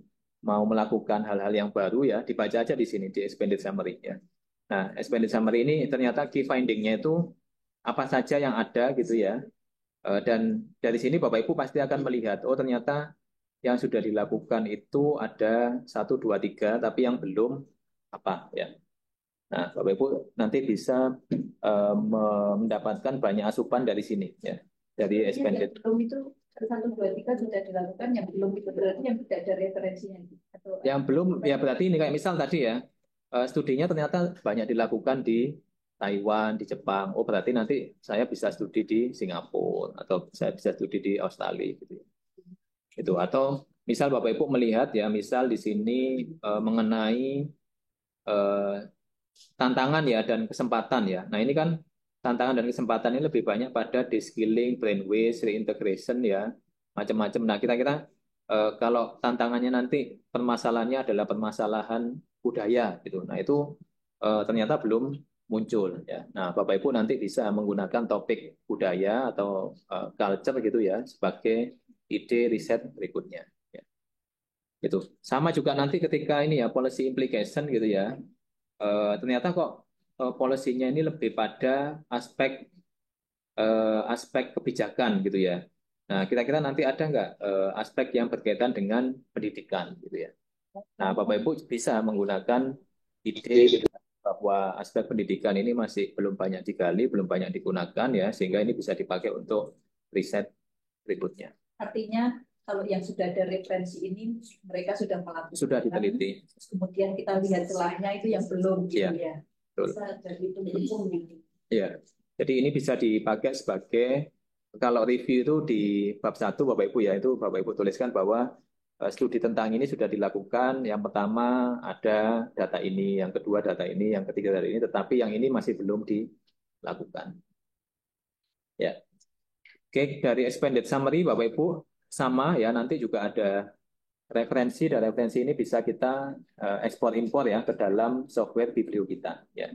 S1: mau melakukan hal-hal yang baru ya, dibaca aja di sini di expanded summary ya. Nah, expanded summary ini ternyata key finding-nya itu apa saja yang ada gitu ya. Dan dari sini Bapak Ibu pasti akan melihat, oh ternyata yang sudah dilakukan itu ada 1, 2, 3, tapi yang belum apa ya. Nah, Bapak Ibu nanti bisa mendapatkan banyak asupan dari sini ya, dari expanded.
S5: Yang belum itu 1, 2, 3 sudah dilakukan, yang belum itu berarti yang tidak ada referensinya. Atau
S1: yang belum ya berarti ini kayak misal tadi ya, studinya ternyata banyak dilakukan di Taiwan, di Jepang. Oh berarti nanti saya bisa studi di Singapura atau saya bisa studi di Australia gitu. Itu atau misal Bapak Ibu melihat ya, misal di sini mengenai tantangan ya dan kesempatan ya. Nah ini kan tantangan dan kesempatan ini lebih banyak pada de-skilling, brainwaves, reintegration ya, macam-macam. Nah kira-kira kalau tantangannya nanti permasalahannya adalah permasalahan budaya gitu. Nah itu ternyata belum muncul ya. Nah Bapak Ibu nanti bisa menggunakan topik budaya atau culture gitu ya sebagai ide riset berikutnya. Ya. Itu sama juga nanti ketika ini ya policy implication gitu ya. Ternyata kok polisinya ini lebih pada aspek kebijakan gitu ya. Nah, kira-kira nanti ada nggak aspek yang berkaitan dengan pendidikan gitu ya. Nah, Bapak Ibu bisa menggunakan ide gitu, bahwa aspek pendidikan ini masih belum banyak digali, belum banyak digunakan ya, sehingga ini bisa dipakai untuk riset berikutnya.
S5: artinya kalau yang sudah ada referensi ini mereka sudah melakukan,
S1: Sudah diteliti.
S5: kemudian kita lihat celahnya itu yang belum gitu
S1: Iya,
S5: ya.
S1: betul.
S5: Bisa jadi pendukung gitu.
S1: Ya, jadi ini bisa dipakai sebagai kalau review itu di bab 1 Bapak Ibu ya, itu Bapak Ibu tuliskan bahwa studi tentang ini sudah dilakukan. Yang pertama ada data ini, yang kedua data ini, yang ketiga data ini, tetapi yang ini masih belum dilakukan. Ya. Oke, dari expanded summary Bapak Ibu sama ya, nanti juga ada referensi, dan referensi ini bisa kita ekspor impor ya ke dalam software biblio kita ya.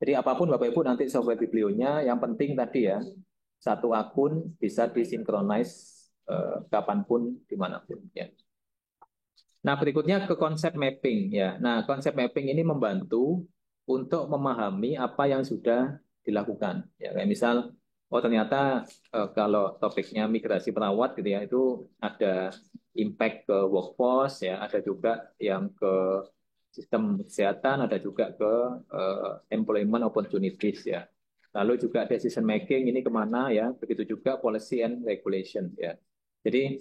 S1: Jadi apapun Bapak Ibu nanti software biblionya, yang penting tadi ya, satu akun bisa disinkronize kapanpun, dimanapun ya. Nah berikutnya ke konsep mapping ya. Nah konsep mapping ini membantu untuk memahami apa yang sudah dilakukan ya. Kayak misal, oh ternyata kalau topiknya migrasi perawat gitu ya, itu ada impact ke workforce ya, ada juga yang ke sistem kesehatan, ada juga ke employment opportunities ya. Lalu juga decision making ini kemana ya, begitu juga policy and regulation ya. Jadi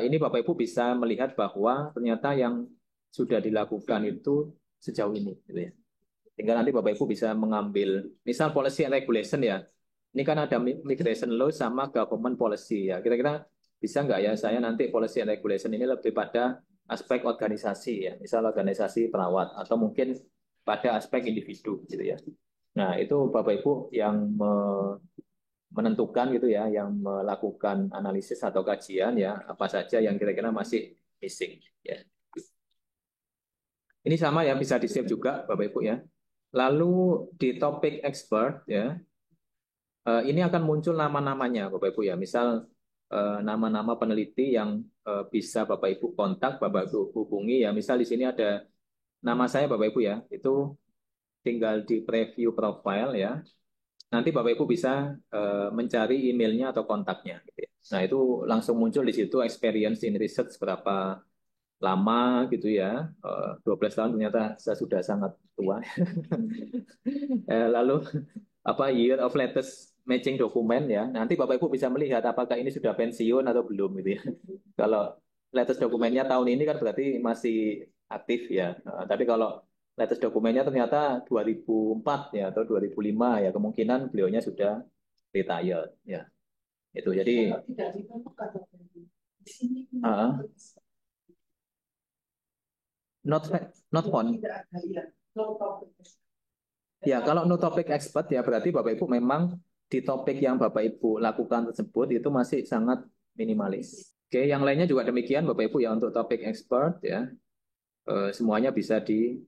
S1: ini Bapak Ibu bisa melihat bahwa ternyata yang sudah dilakukan itu sejauh ini gitu ya. Tinggal nanti Bapak Ibu bisa mengambil misal policy and regulation ya. Ini kan ada migration law sama government policy ya. Kira-kira bisa nggak ya saya nanti policy and regulation ini lebih pada aspek organisasi ya, misal organisasi perawat, atau mungkin pada aspek individu gitu ya. Nah itu Bapak Ibu yang menentukan gitu ya, yang melakukan analisis atau kajian ya, apa saja yang kira-kira masih missing ya. Ini sama ya, bisa di-save juga Bapak Ibu ya. Lalu di topik expert ya, ini akan muncul nama-namanya Bapak Ibu ya. Misal nama-nama peneliti yang bisa Bapak Ibu kontak, Bapak Ibu hubungi ya. Misal di sini ada nama saya Bapak Ibu ya. Itu tinggal di preview profile ya. Nanti Bapak Ibu bisa mencari emailnya atau kontaknya gitu ya. Nah, itu langsung muncul di situ experience in research berapa lama gitu ya. 12 tahun ternyata saya sudah sangat tua. Lalu apa year of latest matching dokumen ya. Nanti Bapak Ibu bisa melihat apakah ini sudah pensiun atau belum gitu ya. Kalau latest dokumennya tahun ini kan berarti masih aktif ya. Tapi kalau latest dokumennya ternyata 2004 ya atau 2005 ya, kemungkinan beliaunya sudah retired ya. Itu jadi uh, not phone. Ya, kalau no topic expert ya berarti Bapak Ibu memang di topik yang Bapak Ibu lakukan tersebut itu masih sangat minimalis. Oke, yang lainnya juga demikian Bapak Ibu ya untuk topik expert ya. Semuanya bisa di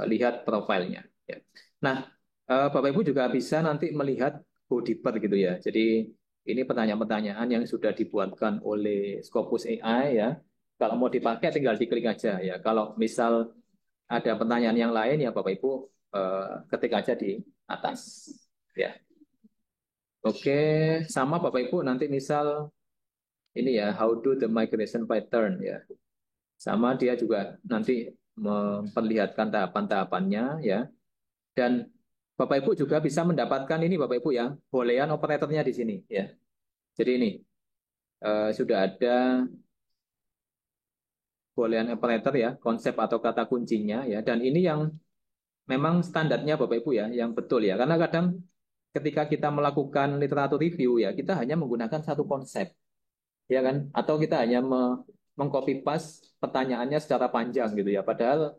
S1: lihat profilnya ya. Nah, Bapak Ibu juga bisa nanti melihat go deeper gitu ya. Jadi ini pertanyaan-pertanyaan yang sudah dibuatkan oleh Scopus AI ya. Kalau mau dipakai tinggal diklik aja ya. Kalau misal ada pertanyaan yang lain ya Bapak Ibu ketik aja di atas ya. Oke, sama Bapak Ibu nanti misal ini ya how do the migration pattern ya. Sama dia juga nanti memperlihatkan tahapan-tahapannya ya. Dan Bapak Ibu juga bisa mendapatkan ini Bapak Ibu ya, boolean operatornya di sini ya. Jadi ini sudah ada boolean operator ya, konsep atau kata kuncinya ya. Dan ini yang memang standarnya Bapak Ibu ya, yang betul ya. Karena kadang ketika kita melakukan literatur review ya, kita hanya menggunakan satu konsep, ya kan? Atau kita hanya mengcopy paste pertanyaannya secara panjang gitu ya. Padahal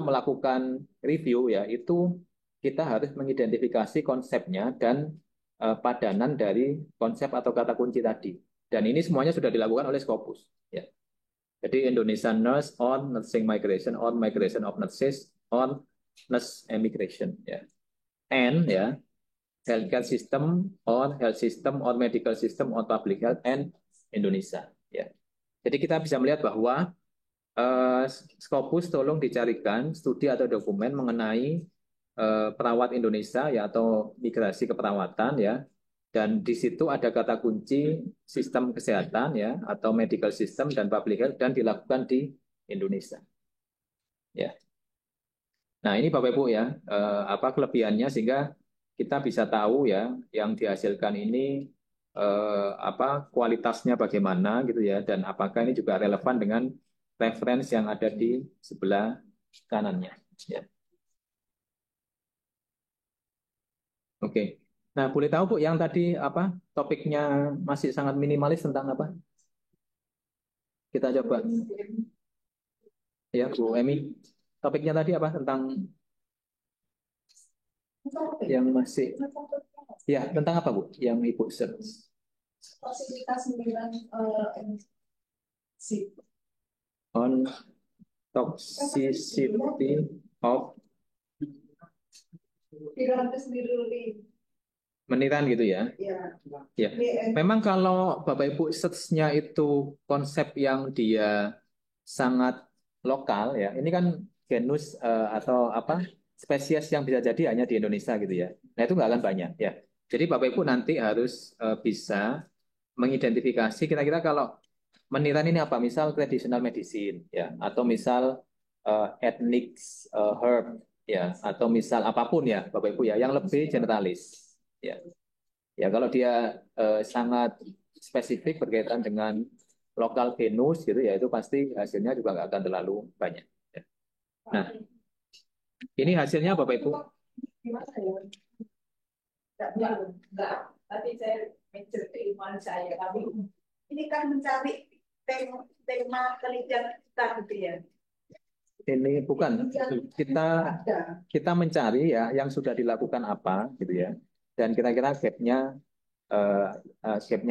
S1: melakukan review ya itu kita harus mengidentifikasi konsepnya dan padanan dari konsep atau kata kunci tadi. Dan ini semuanya sudah dilakukan oleh Scopus. Ya. Jadi Indonesian Nurse on Nursing Migration, on Migration of Nurses, on Nurse Emigration. Ya. And ya, Healthcare System, on Health System, on Medical System, on Public Health, and Indonesia. Ya. Jadi kita bisa melihat bahwa Scopus tolong dicarikan studi atau dokumen mengenai perawat Indonesia ya atau migrasi keperawatan ya, dan di situ ada kata kunci sistem kesehatan ya atau medical system dan public health dan dilakukan di Indonesia ya. Nah ini Bapak Ibu ya apa kelebihannya sehingga kita bisa tahu ya yang dihasilkan ini kualitasnya bagaimana gitu ya, dan apakah ini juga relevan dengan referensi yang ada di sebelah kanannya ya. Oke. Nah, boleh tahu Bu yang tadi apa topiknya masih sangat minimalis tentang apa? Kita coba. Ya, Bu Emi. Topiknya tadi apa tentang yang masih ya, tentang apa Bu yang Ibu search?
S5: Fasilitas 9
S1: On toxicity of meniran gitu ya. Ya. Memang kalau Bapak Ibu search-nya itu konsep yang dia sangat lokal ya. Ini kan genus atau apa spesies yang bisa jadi hanya di Indonesia gitu ya. Nah, itu nggak akan banyak ya. Jadi Bapak Ibu nanti harus bisa mengidentifikasi kira-kira kalau meniran ini apa? Misal traditional medicine ya, atau misal ethnic herb ya, atau misal apapun ya Bapak Ibu ya yang lebih generalis ya. Ya kalau dia sangat spesifik berkaitan dengan lokal genus gitu ya itu pasti hasilnya juga nggak akan terlalu banyak ya. Nah ini hasilnya Bapak Ibu.
S5: Gimana ya? Enggak. Tapi saya menceritakan ilmuwan saya. Tapi ini kan mencari tema penelitian kita gitu ya.
S1: Ini bukan kita mencari ya yang sudah dilakukan apa gitu ya, dan kira-kira gapnya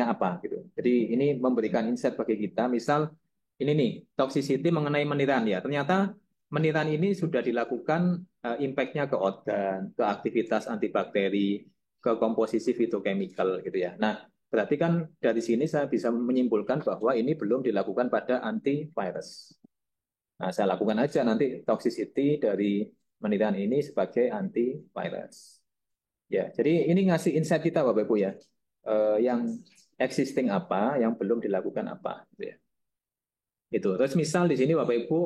S1: apa gitu. Jadi ini memberikan insight bagi kita. Misal ini nih toxicity mengenai meniran ya. Ternyata meniran ini sudah dilakukan impact-nya ke organ, ke aktivitas antibakteri, ke komposisi fitochemical gitu ya. Nah berarti kan dari sini saya bisa menyimpulkan bahwa ini belum dilakukan pada antivirus. Nah, saya lakukan aja nanti toxicity dari meniran ini sebagai antivirus. Ya, jadi ini ngasih insight kita Bapak Ibu ya. Yang existing apa, yang belum dilakukan apa gitu ya. Itu. Terus misal di sini Bapak Ibu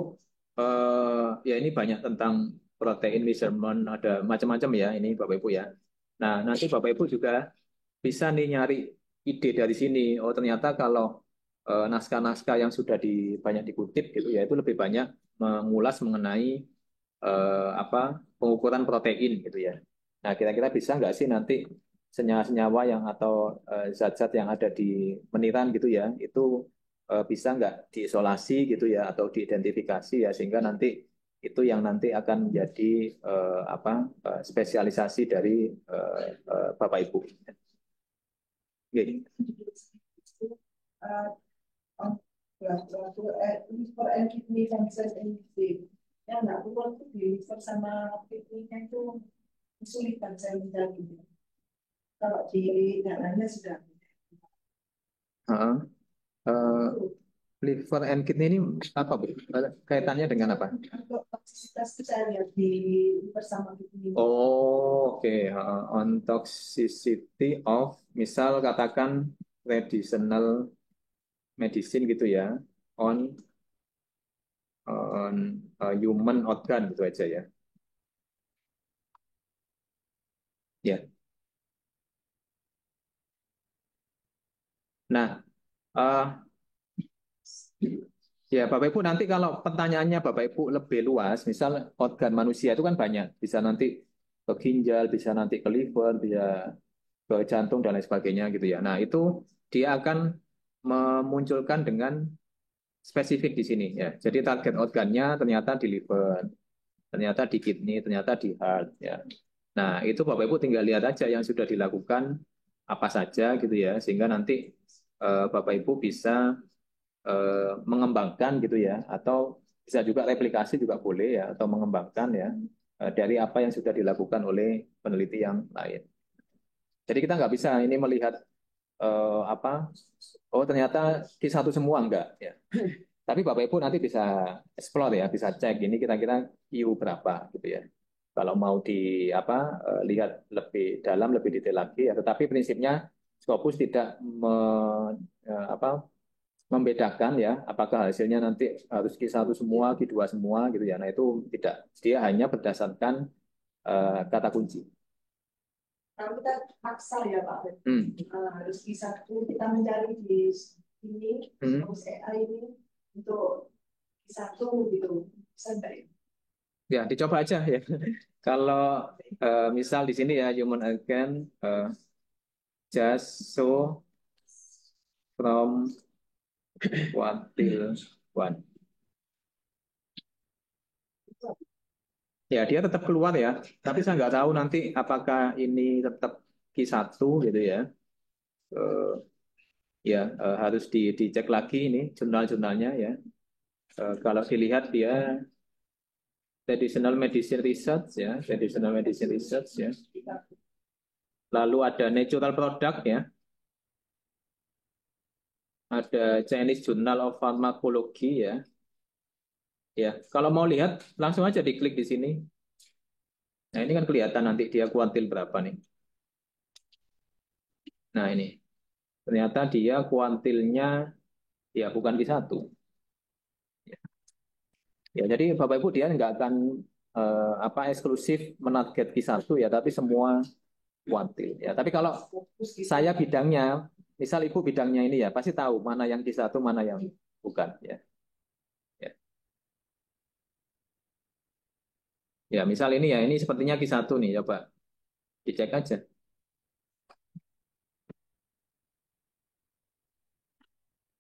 S1: ya ini banyak tentang protein measurement, ada macam-macam ya ini Bapak Ibu ya. Nah, nanti Bapak Ibu juga bisa nih nyari ide dari sini. Oh, ternyata kalau naskah-naskah yang sudah banyak dikutip gitu ya, itu lebih banyak mengulas mengenai pengukuran protein gitu ya. Nah, kira-kira bisa nggak sih nanti senyawa-senyawa yang atau zat-zat yang ada di meniran gitu ya, itu bisa nggak diisolasi gitu ya atau diidentifikasi ya, sehingga nanti itu yang nanti akan menjadi spesialisasi dari Bapak Ibu. Oke.
S5: Liver and kidney function NDC yang nggak keluar tuh di liver sama kidney-nya itu kesulitan saya mencari. Kalau di darahnya sudah.
S1: Liver and kidney ini apa, Bu? Kaitannya dengan apa?
S5: Untuk toksisitas itu saya lihat di liver sama kidney.
S1: Oh, oke. On toxicity of, misal katakan traditional medicine gitu ya, on human organ gitu aja ya. Ya. Nah, ya Bapak Ibu nanti kalau pertanyaannya Bapak Ibu lebih luas, misal organ manusia itu kan banyak, bisa nanti ke ginjal, bisa nanti ke liver, bisa ke jantung dan lain sebagainya gitu ya. Nah, itu dia akan memunculkan dengan spesifik di sini ya. Jadi target organnya ternyata di liver, ternyata di kidney, ternyata di heart ya. Nah, itu Bapak Ibu tinggal lihat aja yang sudah dilakukan apa saja gitu ya, sehingga nanti Bapak Ibu bisa mengembangkan gitu ya, atau bisa juga replikasi juga boleh ya, atau mengembangkan ya dari apa yang sudah dilakukan oleh peneliti yang lain. Jadi kita nggak bisa ini melihat oh ternyata Q1 semua enggak ya. Tapi Bapak Ibu nanti bisa explore ya, bisa cek ini kira-kira Q berapa gitu ya. Kalau mau lihat lebih dalam, lebih detail lagi ya. Tetapi prinsipnya Scopus tidak membedakan ya, apakah hasilnya nanti harus Q1 semua, Q2 semua gitu ya. Nah itu tidak, dia hanya berdasarkan kata kunci.
S5: Kalau kita paksa ya Pak, harus bisa kita mencari di ini, terus AI ini untuk satu gitu, bisa enggak ya?
S1: Ya, dicoba aja ya. Kalau misal di sini ya human organ just so from one till one. Ya, dia tetap keluar ya. Tapi saya nggak tahu nanti apakah ini tetap Q1 gitu ya. Harus dicek lagi ini jurnal-jurnalnya ya. Kalau dilihat dia traditional medicine research ya, traditional medicine research ya. Lalu ada natural product ya. Ada Chinese Journal of Pharmacology ya. Ya, kalau mau lihat langsung aja diklik di sini. Nah, ini kan kelihatan nanti dia kuantil berapa nih. Nah, ini. Ternyata dia kuantilnya ya bukan Q1. Ya, jadi Bapak Ibu dia nggak akan eksklusif menarget Q1 ya, tapi semua kuantil ya. Tapi kalau saya bidangnya, misal Ibu bidangnya ini ya, pasti tahu mana yang Q1, mana yang bukan ya. Ya, misal ini ya, ini sepertinya Q1 nih, coba dicek aja.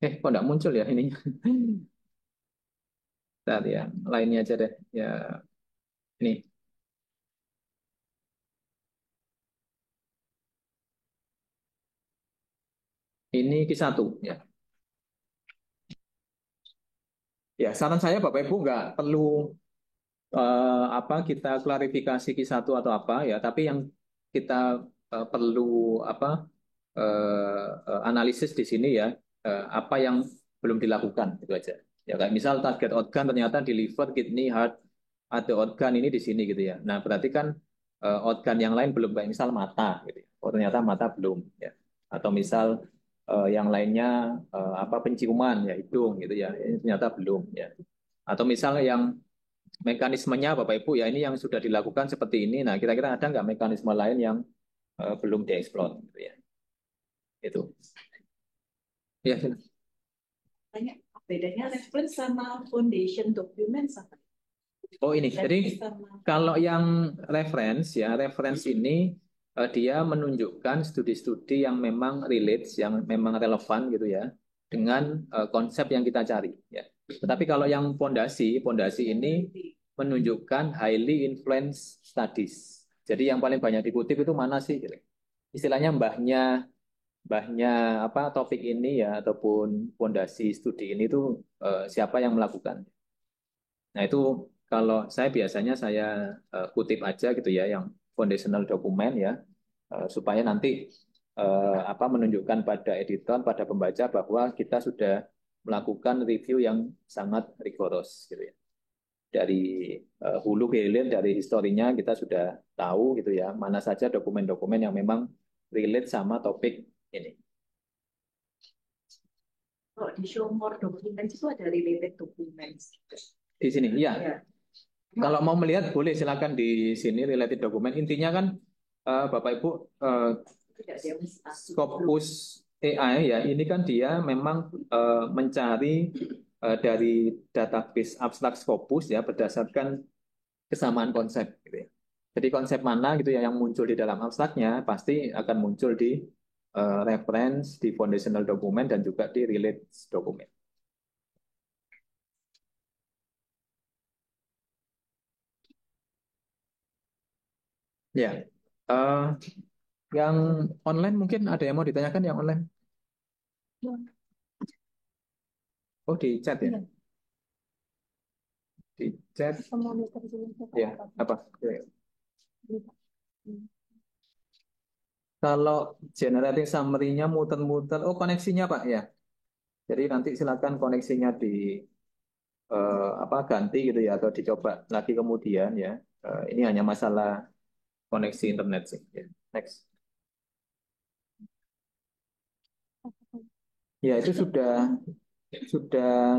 S1: Kok nggak muncul ya ininya? Bentar ya, lainnya aja deh. Ya, nih. Ini Q1 ya. Ya, saran saya Bapak Ibu nggak perlu kita klarifikasi Q1 atau apa ya, tapi yang kita perlu analisis di sini ya, apa yang belum dilakukan itu aja. Ya kayak misal target organ ternyata di liver, kidney, heart, ada organ ini di sini gitu ya. Nah berarti kan organ yang lain belum, kayak misal mata gitu. Oh ternyata mata belum ya. Atau misal yang lainnya penciuman ya hidung gitu ya. Ini ternyata belum ya. Atau misal yang mekanismenya Bapak Ibu ya ini yang sudah dilakukan seperti ini. Nah kira-kira ada nggak mekanisme lain yang belum dieksplor gitu ya. Itu. Ya,
S5: tanya bedanya reference sama foundation document sama.
S1: Oh ini, jadi kalau yang reference ini dia menunjukkan studi-studi yang memang relate, yang memang relevan gitu ya, dengan konsep yang kita cari. Ya. Tetapi kalau yang pondasi ini menunjukkan highly influenced studies. Jadi yang paling banyak dikutip itu mana sih? Istilahnya mbahnya apa topik ini ya ataupun pondasi studi ini tuh siapa yang melakukan. Nah itu kalau saya biasanya saya kutip aja gitu ya yang foundational document ya supaya nanti apa menunjukkan pada editor pada pembaca bahwa kita sudah melakukan review yang sangat rigorous gitu ya. Dari hulu ke hilir dari historinya kita sudah tahu gitu ya mana saja dokumen-dokumen yang memang relate sama topik ini.
S5: Kalau di show more documents itu ada related documents.
S1: Di sini, iya.
S5: Ya.
S1: Kalau mau melihat boleh silakan di sini related dokumen. Intinya kan Bapak Ibu Scopus AI ya ini kan dia memang mencari dari database abstrak Scopus ya berdasarkan kesamaan konsep gitu ya. Jadi konsep mana gitu ya yang muncul di dalam abstraknya pasti akan muncul di reference, di foundational document dan juga di related dokumen. Ya, yang online mungkin ada yang mau ditanyakan yang online? Oh di chat ya? Di chat? Ya, apa? Kalau generating summary-nya muter-muter, oh koneksinya Pak ya. Jadi nanti silakan koneksinya di apa ganti gitu ya atau dicoba lagi kemudian ya. Ini hanya masalah koneksi internet sih. Ya. Next. Ya itu sudah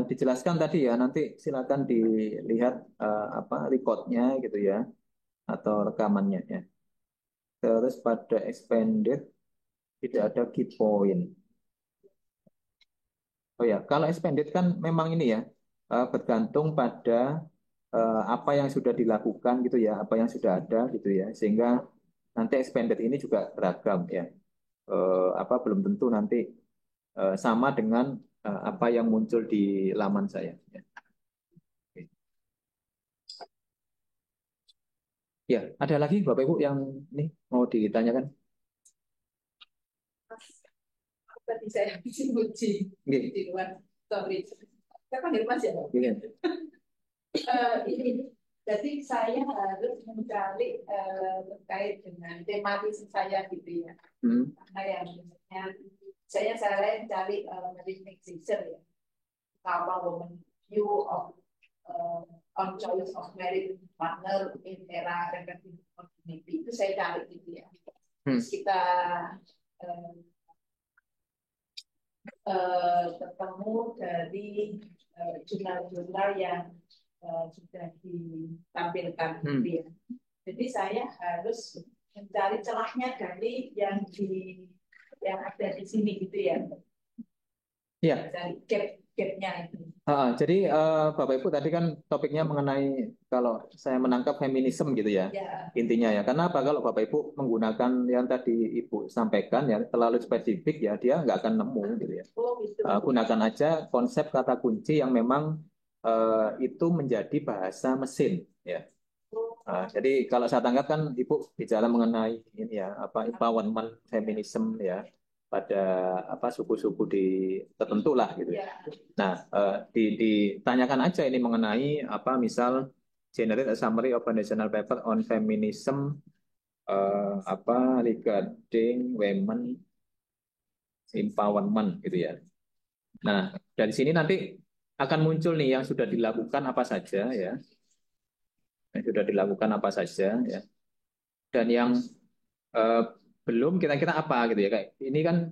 S1: dijelaskan tadi ya. Nanti silakan dilihat apa recordnya gitu ya atau rekamannya ya. Terus pada expanded tidak ada key point. Oh ya, kalau expanded kan memang ini ya bergantung pada apa yang sudah dilakukan gitu ya, apa yang sudah ada gitu ya, sehingga nanti expanded ini juga beragam ya. Apa belum tentu nanti sama dengan apa yang muncul di laman saya. Ya. Ya, ada lagi Bapak Ibu yang ini mau ditanyakan?
S5: Tadi saya bikin uji di luar story. Saya panggil Mas ya. Ini, jadi saya harus mencari terkait dengan tematis saya gitu ya. Karena yang misalnya saya mencari mixture ya, sama woman view of on choice of married partner in era reproductive community itu saya cari gitu ya. Terus kita ketemu dari jurnal-jurnal yang sudah ditampilkan gitu ya. Jadi saya harus mencari celahnya dari yang ada di sini gitu ya.
S1: Iya.
S5: Dari gap-nya itu.
S1: Jadi Bapak Ibu tadi kan topiknya mengenai kalau saya menangkap feminisme gitu ya, intinya ya. Karena apa kalau Bapak Ibu menggunakan yang tadi Ibu sampaikan ya terlalu spesifik ya dia nggak akan nemu gitu ya. Gunakan aja konsep kata kunci yang memang itu menjadi bahasa mesin ya. Jadi kalau saya tangkap kan Ibu bicara mengenai ini ya apa empowerment feminisme ya pada apa suku-suku tertentu lah gitu ya. Nah, ditanyakan aja ini mengenai apa misal generate a summary of a national paper on feminism apa regarding women empowerment gitu ya. Nah, dari sini nanti akan muncul nih yang sudah dilakukan apa saja ya. Yang sudah dilakukan apa saja ya. Dan yang belum kira-kira apa gitu ya kayak ini kan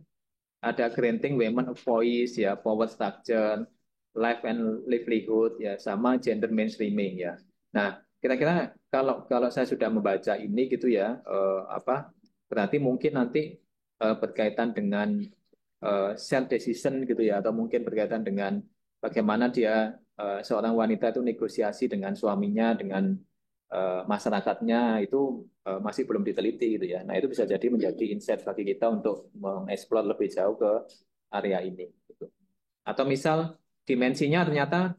S1: ada granting women a voice ya power structure life and livelihood ya sama gender mainstreaming ya. Nah kira-kira kalau saya sudah membaca ini gitu ya apa berarti mungkin nanti berkaitan dengan self decision gitu ya atau mungkin berkaitan dengan bagaimana dia seorang wanita itu negosiasi dengan suaminya, dengan masyarakatnya itu masih belum diteliti gitu ya. Nah itu bisa jadi menjadi insight bagi kita untuk mengeksplor lebih jauh ke area ini. Gitu. Atau misal dimensinya ternyata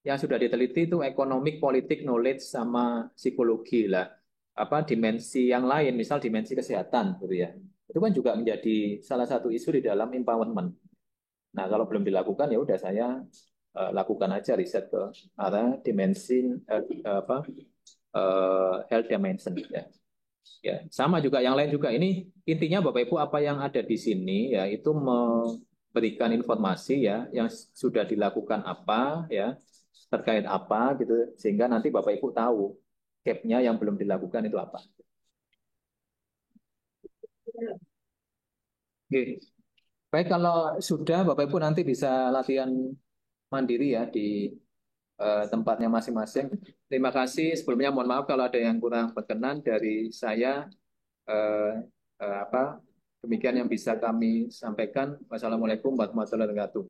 S1: yang sudah diteliti itu ekonomik, politik, knowledge, sama psikologi lah. Apa dimensi yang lain, misal dimensi kesehatan gitu ya. Itu kan juga menjadi salah satu isu di dalam empowerment. Nah, kalau belum dilakukan ya udah saya lakukan aja riset ke arah dimensi health dimension ya. Ya, sama juga yang lain juga ini intinya Bapak Ibu apa yang ada di sini ya itu memberikan informasi ya yang sudah dilakukan apa ya terkait apa gitu sehingga nanti Bapak Ibu tahu gap-nya yang belum dilakukan itu apa. Oke. Baik kalau sudah Bapak Ibu nanti bisa latihan mandiri ya di tempatnya masing-masing. Terima kasih. Sebelumnya mohon maaf kalau ada yang kurang berkenan dari saya. Eh, apa demikian yang bisa kami sampaikan. Wassalamualaikum warahmatullahi wabarakatuh.